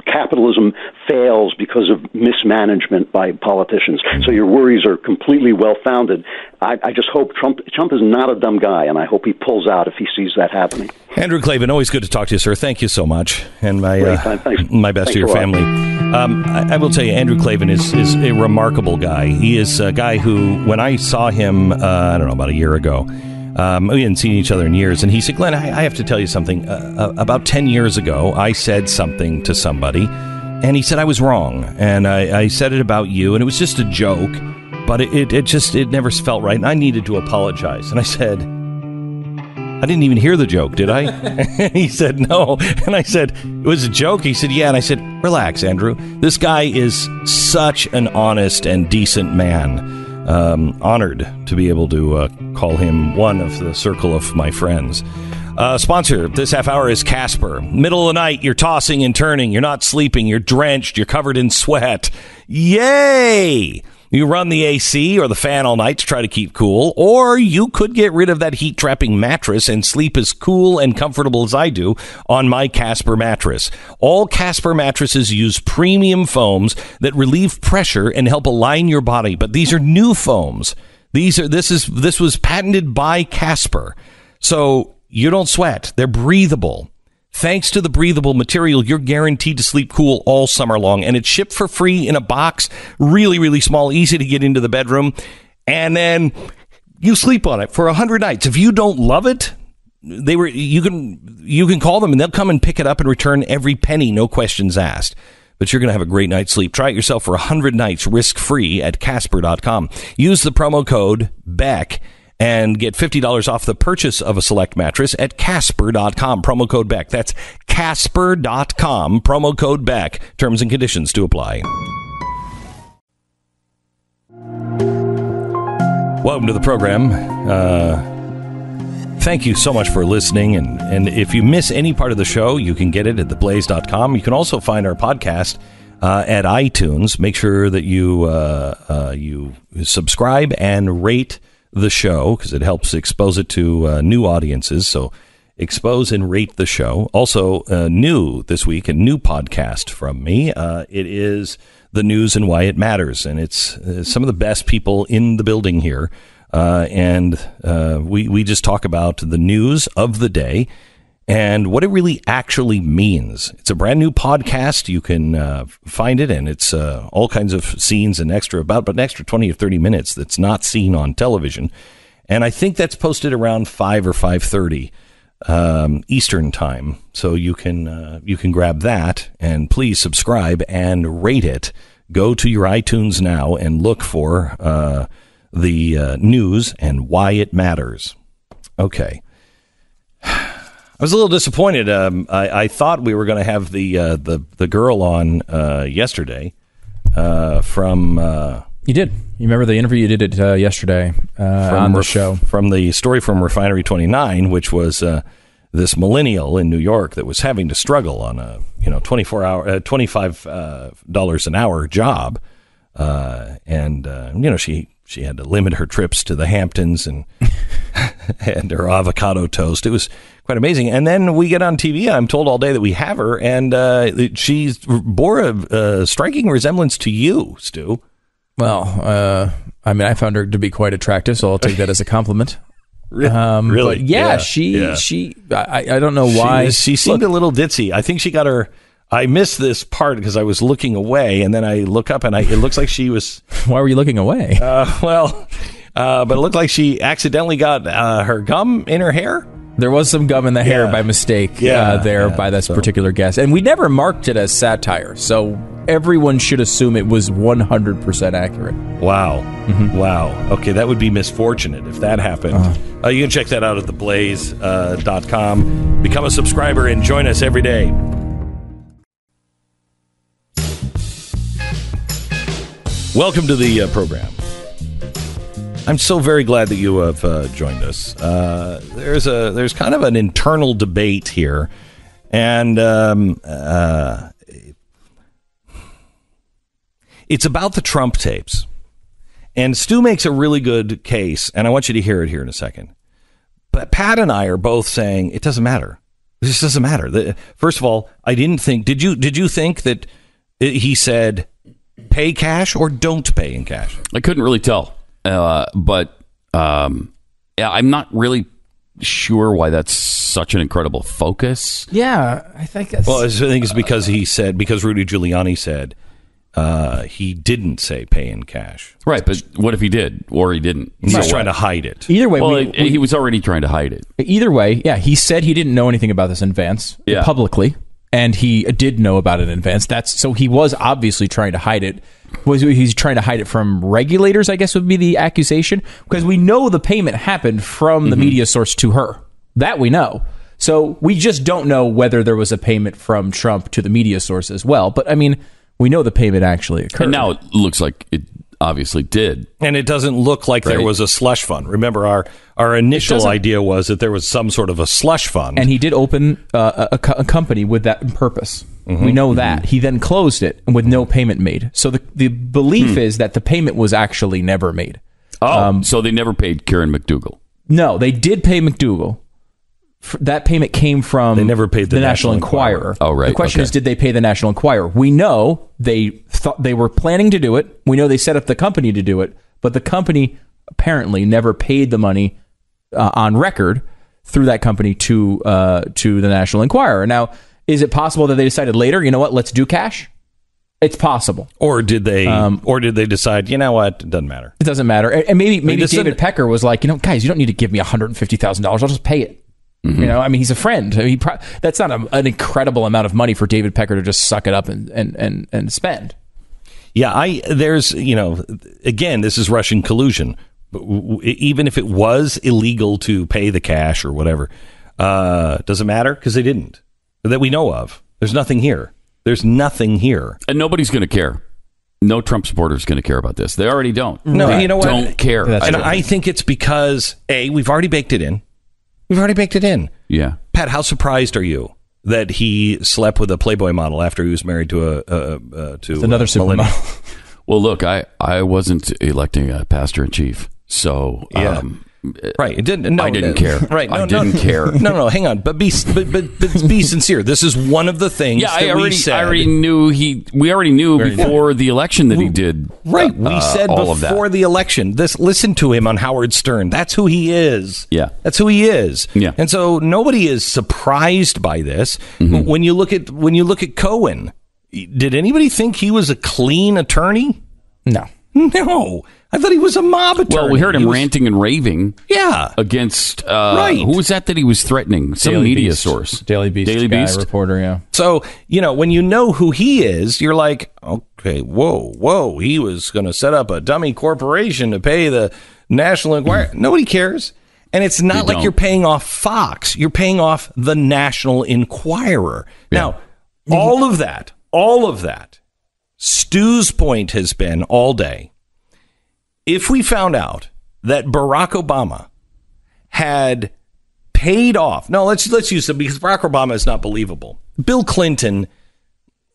capitalism fails because of mismanagement by politicians. So your worries are completely well-founded. I just hope Trump is not a dumb guy, and I hope he pulls out if he sees that happening. Andrew Klavan, always good to talk to you, sir. Thank you so much. And my best to your family. I will tell you, Andrew Klavan is a remarkable guy. He is a guy who, when I saw him, about a year ago, we hadn't seen each other in years, and he said, Glenn, I have to tell you something. About 10 years ago, I said something to somebody, and he said I was wrong, and I said it about you, and it was just a joke, but it never felt right, and I needed to apologize. And I said, I didn't even hear the joke, did I? And he said, no. And I said, it was a joke? He said, yeah. And I said, relax, Andrew. This guy is such an honest and decent man. Honored to be able to call him one of the circle of my friends. Sponsor this half hour is Casper. Middle of the night, you're tossing and turning, you're not sleeping, you're drenched, you're covered in sweat. Yay! You run the AC or the fan all night to try to keep cool, or you could get rid of that heat-trapping mattress and sleep as cool and comfortable as I do on my Casper mattress. All Casper mattresses use premium foams that relieve pressure and help align your body, but these are new foams. This was patented by Casper, so you don't sweat. They're breathable. Thanks to the breathable material, you're guaranteed to sleep cool all summer long. And it's shipped for free in a box, really, really small, easy to get into the bedroom. And then you sleep on it for 100 nights. If you don't love it, you can call them and they'll come and pick it up and return every penny, no questions asked. But you're going to have a great night's sleep. Try it yourself for 100 nights risk-free at Casper.com. Use the promo code BECK and get $50 off the purchase of a select mattress at Casper.com. Promo code BECK. That's Casper.com. Promo code BECK. Terms and conditions to apply. Welcome to the program. Thank you so much for listening. And if you miss any part of the show, you can get it at TheBlaze.com. You can also find our podcast at iTunes. Make sure that you subscribe and rate the show, because it helps expose it to new audiences. So expose and rate the show. Also, new this week, a new podcast from me. It is The News and Why It Matters. And it's some of the best people in the building here. And we just talk about the news of the day and what it really actually means. It's a brand new podcast. You can find it, and it's all kinds of scenes and about an extra 20 or 30 minutes that's not seen on television. And I think that's posted around 5 or 5:30 Eastern time. So you can grab that, and please subscribe and rate it. Go to your iTunes now and look for the news and why it matters. Okay. I was a little disappointed. I thought we were going to have the girl on yesterday from... You did. You remember the interview you did it yesterday on the show? From the story from Refinery 29, which was this millennial in New York that was having to struggle on a $25 an hour job, and she had to limit her trips to the Hamptons and and her avocado toast. It was quite amazing. And then we get on TV. I'm told all day that we have her, and she bore a striking resemblance to you, Stu. Well, I found her to be quite attractive, so I'll take that as a compliment. Really? But yeah, she. I don't know why. She seemed a little ditzy. I think she got her. I missed this part because I was looking away, and then I look up, and it looks like she was. Why were you looking away? But it looked like she accidentally got her gum in her hair. There was some gum in the hair by mistake by this particular guest. And we never marked it as satire, so everyone should assume it was 100% accurate. Wow. Mm-hmm. Wow. Okay, that would be misfortunate if that happened. You can check that out at TheBlaze.com. Become a subscriber and join us every day. Welcome to the program. I'm so very glad that you have joined us. There's kind of an internal debate here, and it's about the Trump tapes. And Stu makes a really good case, and I want you to hear it here in a second. But Pat and I are both saying it doesn't matter. This doesn't matter. First of all, I didn't think. Did you think that he said pay cash or don't pay in cash? I couldn't really tell. But I'm not really sure why that's such an incredible focus. Yeah, I think that's... Well, I think it's because because Rudy Giuliani said he didn't say pay in cash. Right, but what if he did or he didn't? He was trying to hide it. Either way, he was already trying to hide it. Either way, yeah, he said he didn't know anything about this in advance publicly, and he did know about it in advance. So he was obviously trying to hide it. He's trying to hide it from regulators, I guess would be the accusation, because we know the payment happened from the media source to her. That we know. So we just don't know whether there was a payment from Trump to the media source as well. But I mean, we know the payment actually occurred. And now it looks like it obviously did. And it doesn't look like there was a slush fund. Remember, our initial idea was that there was some sort of a slush fund. And he did open a company with that purpose. Mm-hmm. We know that. He then closed it with no payment made. So the belief is that the payment was actually never made. So they never paid Karen McDougal. No, they did pay McDougal. That payment came from they never paid the National Enquirer. Oh, right. The question is, did they pay the National Enquirer? We know they thought they were planning to do it. We know they set up the company to do it, but the company apparently never paid the money on record through that company to the National Enquirer. Now, is it possible that they decided later, you know what, let's do cash? It's possible. Or did they decide, you know what, it doesn't matter. It doesn't matter. And maybe David Pecker was like, guys, you don't need to give me $150,000. I'll just pay it. Mm-hmm. He's a friend. That's not an incredible amount of money for David Pecker to just suck it up and spend. Yeah, again, this is Russian collusion. Even if it was illegal to pay the cash or whatever, doesn't matter because they didn't. That we know of. There's nothing here. There's nothing here. And nobody's going to care. No Trump supporter's going to care about this. They already don't. No, you know what? Don't care. And I think it's because, we've already baked it in. Yeah. Pat, how surprised are you that he slept with a Playboy model after he was married to another supermodel? Well, look, I wasn't electing a pastor in chief, so right. I didn't care. Right. I didn't care. No, hang on. But be sincere. This is one of the things we said. We already knew before the election that he did. Right. We said before the election. Listen to him on Howard Stern. That's who he is. Yeah. That's who he is. Yeah. And so nobody is surprised by this. Mm-hmm. When you look at Cohen, did anybody think he was a clean attorney? No. No. I thought he was a mob attorney. Well, we heard him ranting and raving. Yeah. Against, who was that he was threatening? Some Daily media Beast. source. Daily Beast reporter, yeah. So, when you know who he is, you're like, okay, whoa, he was going to set up a dummy corporation to pay the National Enquirer. Nobody cares. And it's not like you're paying off Fox. You're paying off the National Enquirer. Yeah. Now, all of that, Stu's point has been all day, if we found out that Barack Obama had paid off, let's use it because Barack Obama is not believable. Bill Clinton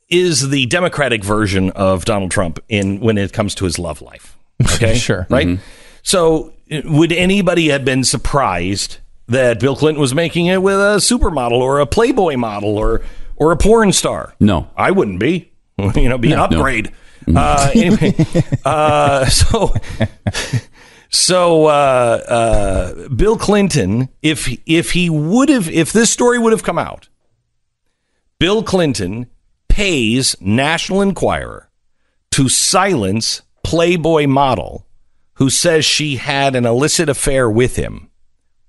is the Democratic version of Donald Trump when it comes to his love life. Okay, sure, right? Mm-hmm. So, would anybody have been surprised that Bill Clinton was making it with a supermodel or a Playboy model or a porn star? No, I wouldn't be. Be an upgrade. No. Anyway, Bill Clinton, if this story would have come out, Bill Clinton pays National Enquirer to silence Playboy model who says she had an illicit affair with him.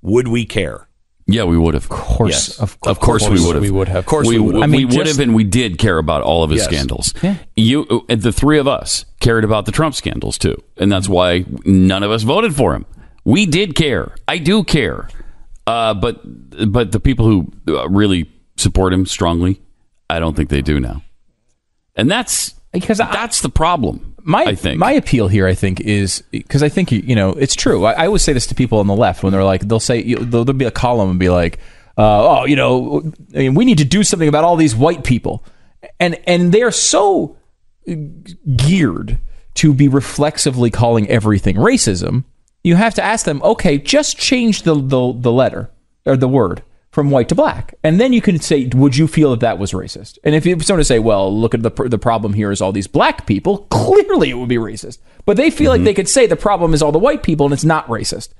Would we care? Yeah, we would have. Of course, yes. Of course we would have. We would have. Of course we would have. We would have, and we did care about all of his scandals. Yeah. The three of us cared about the Trump scandals too, and that's why none of us voted for him. We did care. I do care, but the people who really support him strongly, I don't think they do now, and that's the problem. I think my appeal here, is because I think it's true. I always say this to people on the left when they're like, there'll be a column and be like, we need to do something about all these white people, and they're so geared to be reflexively calling everything racism. You have to ask them, okay, just change the letter or the word from white to black, and then you can say, would you feel that was racist? And if someone to say, well, look at the problem here is all these black people, clearly it would be racist. But they feel like they could say the problem is all the white people and it's not racist.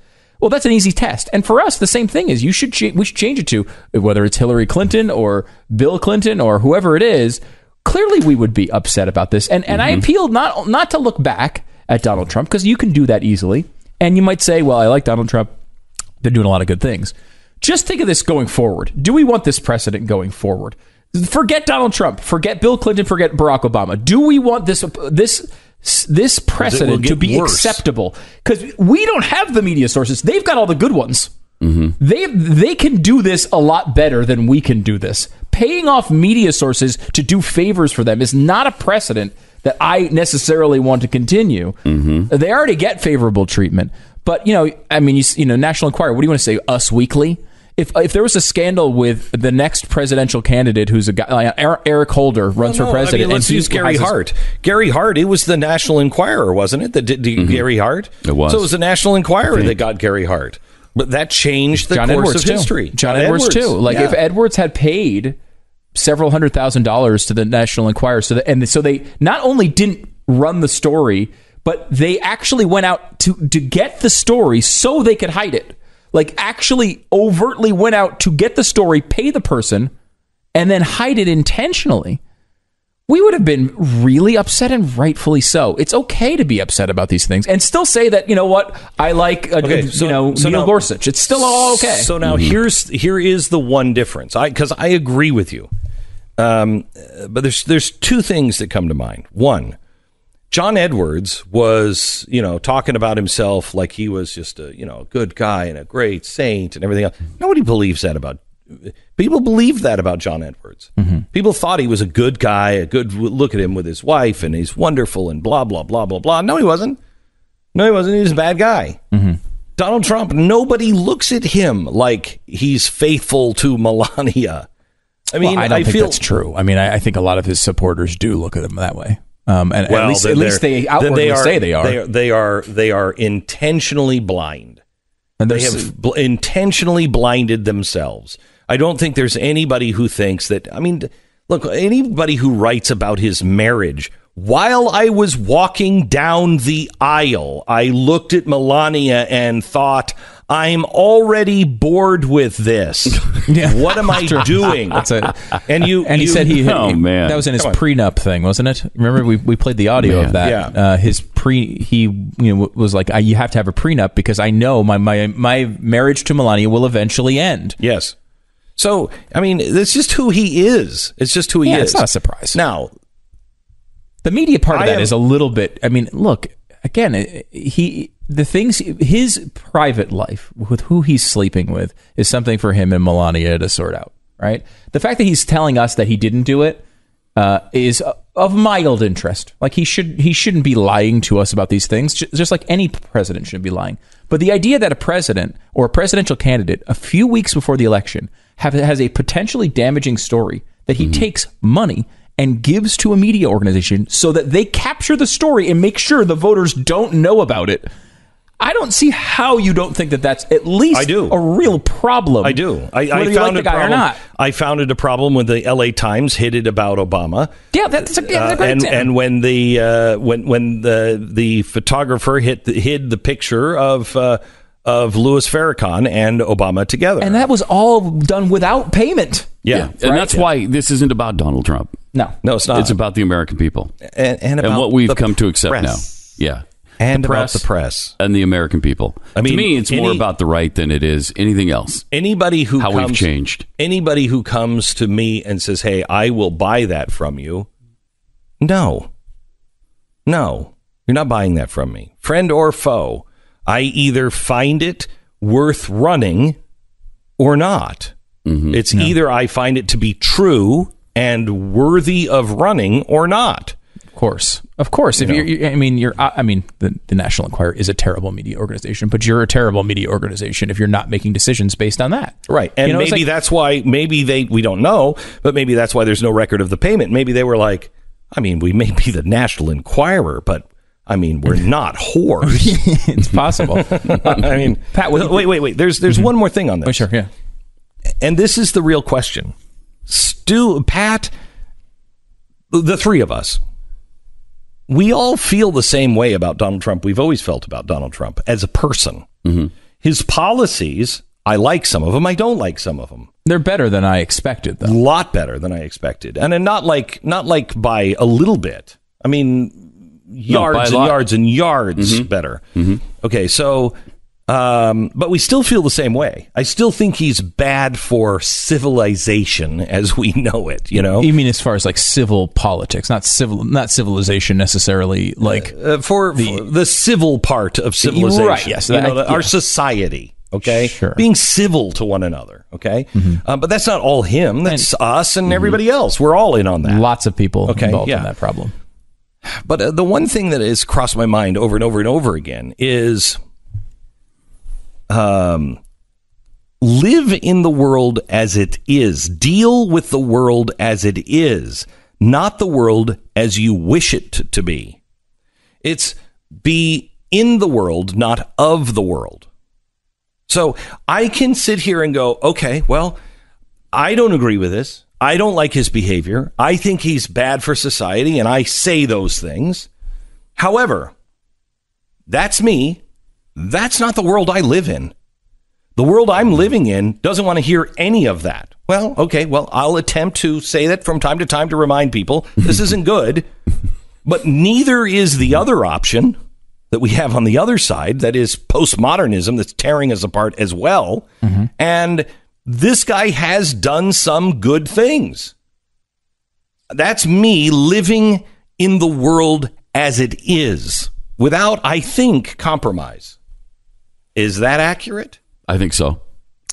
Well, that's an easy test. And for us, the same thing is we should change it to whether it's Hillary Clinton or Bill Clinton or whoever it is. Clearly, we would be upset about this. And I appeal not to look back at Donald Trump, because you can do that easily. And you might say, well, I like Donald Trump. They're doing a lot of good things. Just think of this going forward. Do we want this precedent going forward? Forget Donald Trump. Forget Bill Clinton. Forget Barack Obama. Do we want this precedent to be acceptable? Because we don't have the media sources. They've got all the good ones. Mm-hmm. They can do this a lot better than we can do this. Paying off media sources to do favors for them is not a precedent that I necessarily want to continue. Mm-hmm. They already get favorable treatment. But, National Enquirer, what do you want to say? Us Weekly? If there was a scandal with the next presidential candidate who's a guy, Eric Holder runs for president. Let's use Gary Hart. Gary Hart, it was the National Enquirer, wasn't it? That did Gary Hart? It was. So it was the National Enquirer that got Gary Hart. But that changed the course of history. John Edwards, too. If Edwards had paid several $100,000 to the National Enquirer, so they not only didn't run the story, but they actually went out to get the story so they could hide it. Actually overtly went out to get the story, pay the person, and then hide it intentionally. We would have been really upset, and rightfully so. It's okay to be upset about these things and still say that, I like, Neil Gorsuch. It's still all okay. So now here is the one difference. Because I agree with you. But there's two things that come to mind. One, John Edwards was, talking about himself like he was just a good guy and a great saint and everything else. Nobody believes that about. People believed that about John Edwards. Mm-hmm. People thought he was a good guy, a good look at him with his wife, and he's wonderful and blah, blah, blah, blah, blah. No, he wasn't. He was a bad guy. Mm-hmm. Donald Trump, nobody looks at him like he's faithful to Melania. I don't think that's true. I think a lot of his supporters do look at him that way. At least they outwardly say they are. They are intentionally blind. And they have intentionally blinded themselves. I don't think there's anybody who thinks that. Look, anybody who writes about his marriage. While I was walking down the aisle, I looked at Melania and thought, I'm already bored with this. What am I doing? That's it. And he said oh man, that was in his prenup thing, wasn't it? Remember we played the audio of that. Yeah. He was like, you have to have a prenup because I know my marriage to Melania will eventually end. Yes. So I mean, it's just who he is. It's just who he is. It's not a surprise. Now, the media part of that is a little bit. I mean, look again. His private life with who he's sleeping with is something for him and Melania to sort out, right? The fact that he's telling us that he didn't do it is of mild interest. Like he shouldn't be lying to us about these things, just like any president shouldn't be lying. But the idea that a president or a presidential candidate a few weeks before the election has a potentially damaging story that he takes money and gives to a media organization so that they capture the story and make sure the voters don't know about it. I don't see how you don't think that that's at least a real problem. I do. Whether you like the guy or not. I found it a problem when the LA Times hid it about Obama. Yeah, that's a great example. And when the photographer hid the picture of Louis Farrakhan and Obama together, and that was all done without payment. Yeah. And that's why this isn't about Donald Trump. No, it's not. It's about the American people and about what we've come to accept press. now. Yeah. And about the press and the American people. I mean, to me, it's more about the right than it is anything else. We've changed. Anybody who comes to me and says, "Hey, I will buy that from you," no, you're not buying that from me, friend or foe. I either find it worth running or not. It's either I find it to be true and worthy of running or not. Of course. If the National Enquirer is a terrible media organization, but you're a terrible media organization if you're not making decisions based on that. Right. And maybe that's why, we don't know, but maybe that's why there's no record of the payment. Maybe they were like, we may be the National Enquirer, but we're not whores. It's possible. Pat, wait. There's one more thing on this. Oh, sure, yeah. And this is the real question. Pat, the three of us, we all feel the same way about Donald Trump. We've always felt about Donald Trump as a person. His policies, I like some of them. I don't like some of them. They're better than I expected, though. A lot better than I expected. And not like by a little bit. Yards and yards better. Okay, so... but we still feel the same way. I still think he's bad for civilization as we know it. You mean as far as like civil politics, not civilization necessarily. Like for the civil part of civilization, right? Yes, our society. Okay, sure. Being civil to one another. Okay, but that's not all him. That's us and everybody else. We're all in on that. Lots of people involved in that problem. But the one thing that has crossed my mind over and over and over again is. Live in the world as it is. Deal with the world as it is, not the world as you wish it to be. It's be in the world, not of the world. So I can sit here and go, okay, well, I don't agree with this. I don't like his behavior. I think he's bad for society, and I say those things. However, that's me. That's not the world I live in. The world I'm living in doesn't want to hear any of that. Well, okay, I'll attempt to say that from time to time to remind people this isn't good, but neither is the other option that we have on the other side, that is postmodernism that's tearing us apart as well. And this guy has done some good things. That's me living in the world as it is without, I think, compromise. Is that accurate? I think so.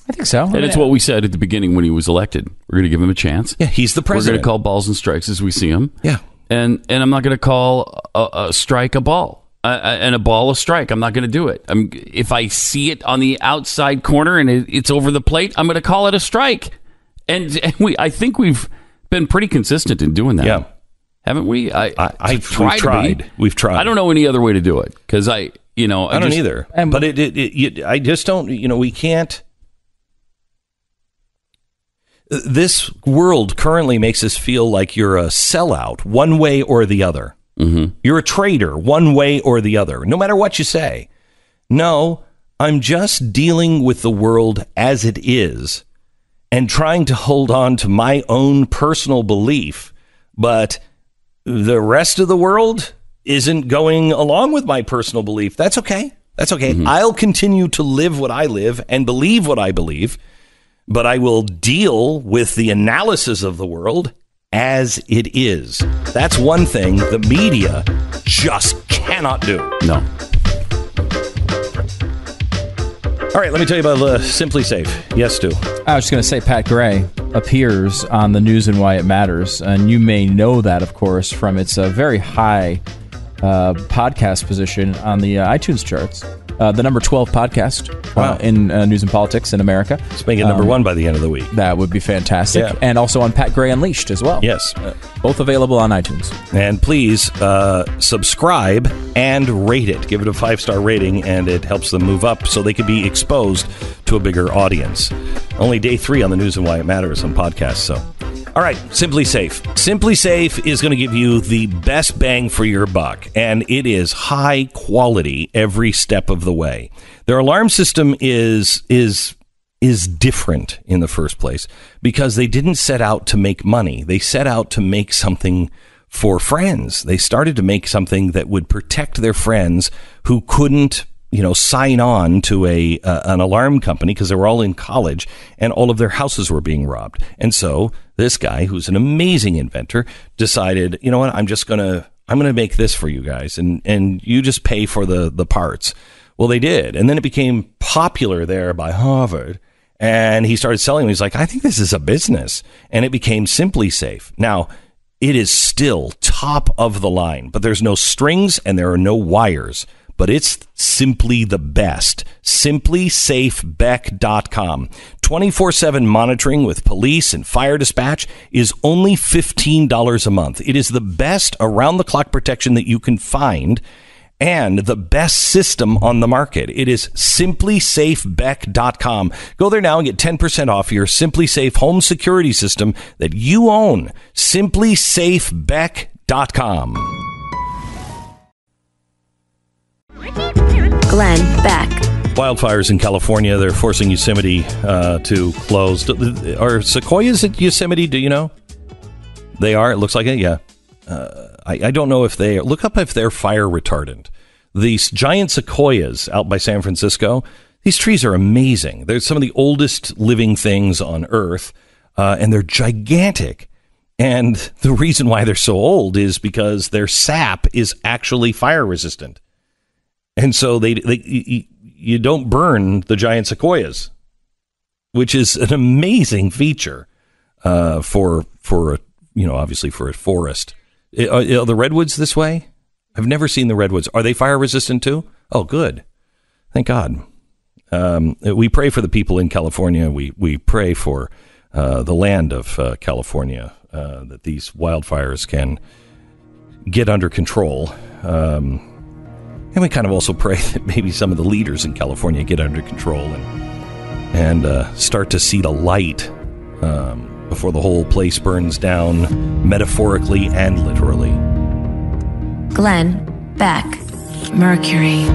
And it's what we said at the beginning when he was elected. We're going to give him a chance. Yeah, he's the president. We're going to call balls and strikes as we see them. Yeah. And I'm not going to call a strike a ball and a ball a strike. I'm not going to do it. If I see it on the outside corner and it's over the plate, I'm going to call it a strike. And I think we've been pretty consistent in doing that. Yeah. Haven't we? We've tried. We've tried. I don't know any other way to do it because I don't either. But I just don't. We can't. This world currently makes us feel like you're a sellout, one way or the other. You're a traitor, one way or the other, no matter what you say. No, I'm just dealing with the world as it is and trying to hold on to my own personal belief, but the rest of the world isn't going along with my personal belief. That's okay. That's okay. Mm-hmm. I'll continue to live what I live and believe what I believe, but I will deal with the analysis of the world as it is. That's one thing the media just cannot do. No. All right, let me tell you about Simply Safe. Yes, Stu. I was just going to say Pat Gray appears on the News and Why It Matters, and you may know that, of course, from its very high podcast position on the iTunes charts. The number 12 podcast in news and politics in America. Let's make it number 1 by the end of the week. That would be fantastic. Yeah. And also on Pat Gray Unleashed as well. Yes. Both available on iTunes. And please subscribe and rate it. Give it a 5-star rating, and it helps them move up so they can be exposed to a bigger audience. Only day 3 on the News and Why It Matters on podcasts, so... All right, Simply Safe. Simply Safe is going to give you the best bang for your buck, and it is high quality every step of the way. Their alarm system is different in the first place because they didn't set out to make money. They set out to make something for friends. They started to make something that would protect their friends who couldn't sign on to an alarm company because they were all in college and all of their houses were being robbed. And so this guy, who's an amazing inventor, decided, you know what, I'm going to make this for you guys and you just pay for the parts. Well, they did. And then it became popular there by Harvard. And he started selling them. He's like, I think this is a business. And it became Simply Safe. Now, it is still top of the line, but there's no strings and there are no wires. But it's simply the best. SimplySafeBeck.com. 24/7 monitoring with police and fire dispatch is only $15 a month. It is the best around-the-clock protection that you can find and the best system on the market. It is SimplySafeBeck.com. Go there now and get 10% off your Simply Safe home security system that you own. SimplySafeBeck.com. Glenn Beck. Wildfires in California, they're forcing Yosemite to close. Are sequoias at Yosemite, do you know? They are? It looks like it, yeah. I don't know if they... Look up if they're fire retardant. These giant sequoias out by San Francisco, these trees are amazing. They're some of the oldest living things on Earth, and they're gigantic. And the reason why they're so old is because their sap is actually fire resistant. And so you don't burn the giant sequoias, which is an amazing feature for obviously for a forest. Are the redwoods this way? I've never seen the redwoods. Are they fire resistant too? Oh, good. Thank God. We pray for the people in California. We pray for the land of California that these wildfires can get under control. And we kind of also pray that maybe some of the leaders in California get under control and start to see the light before the whole place burns down, metaphorically and literally. Glenn Beck, Mercury.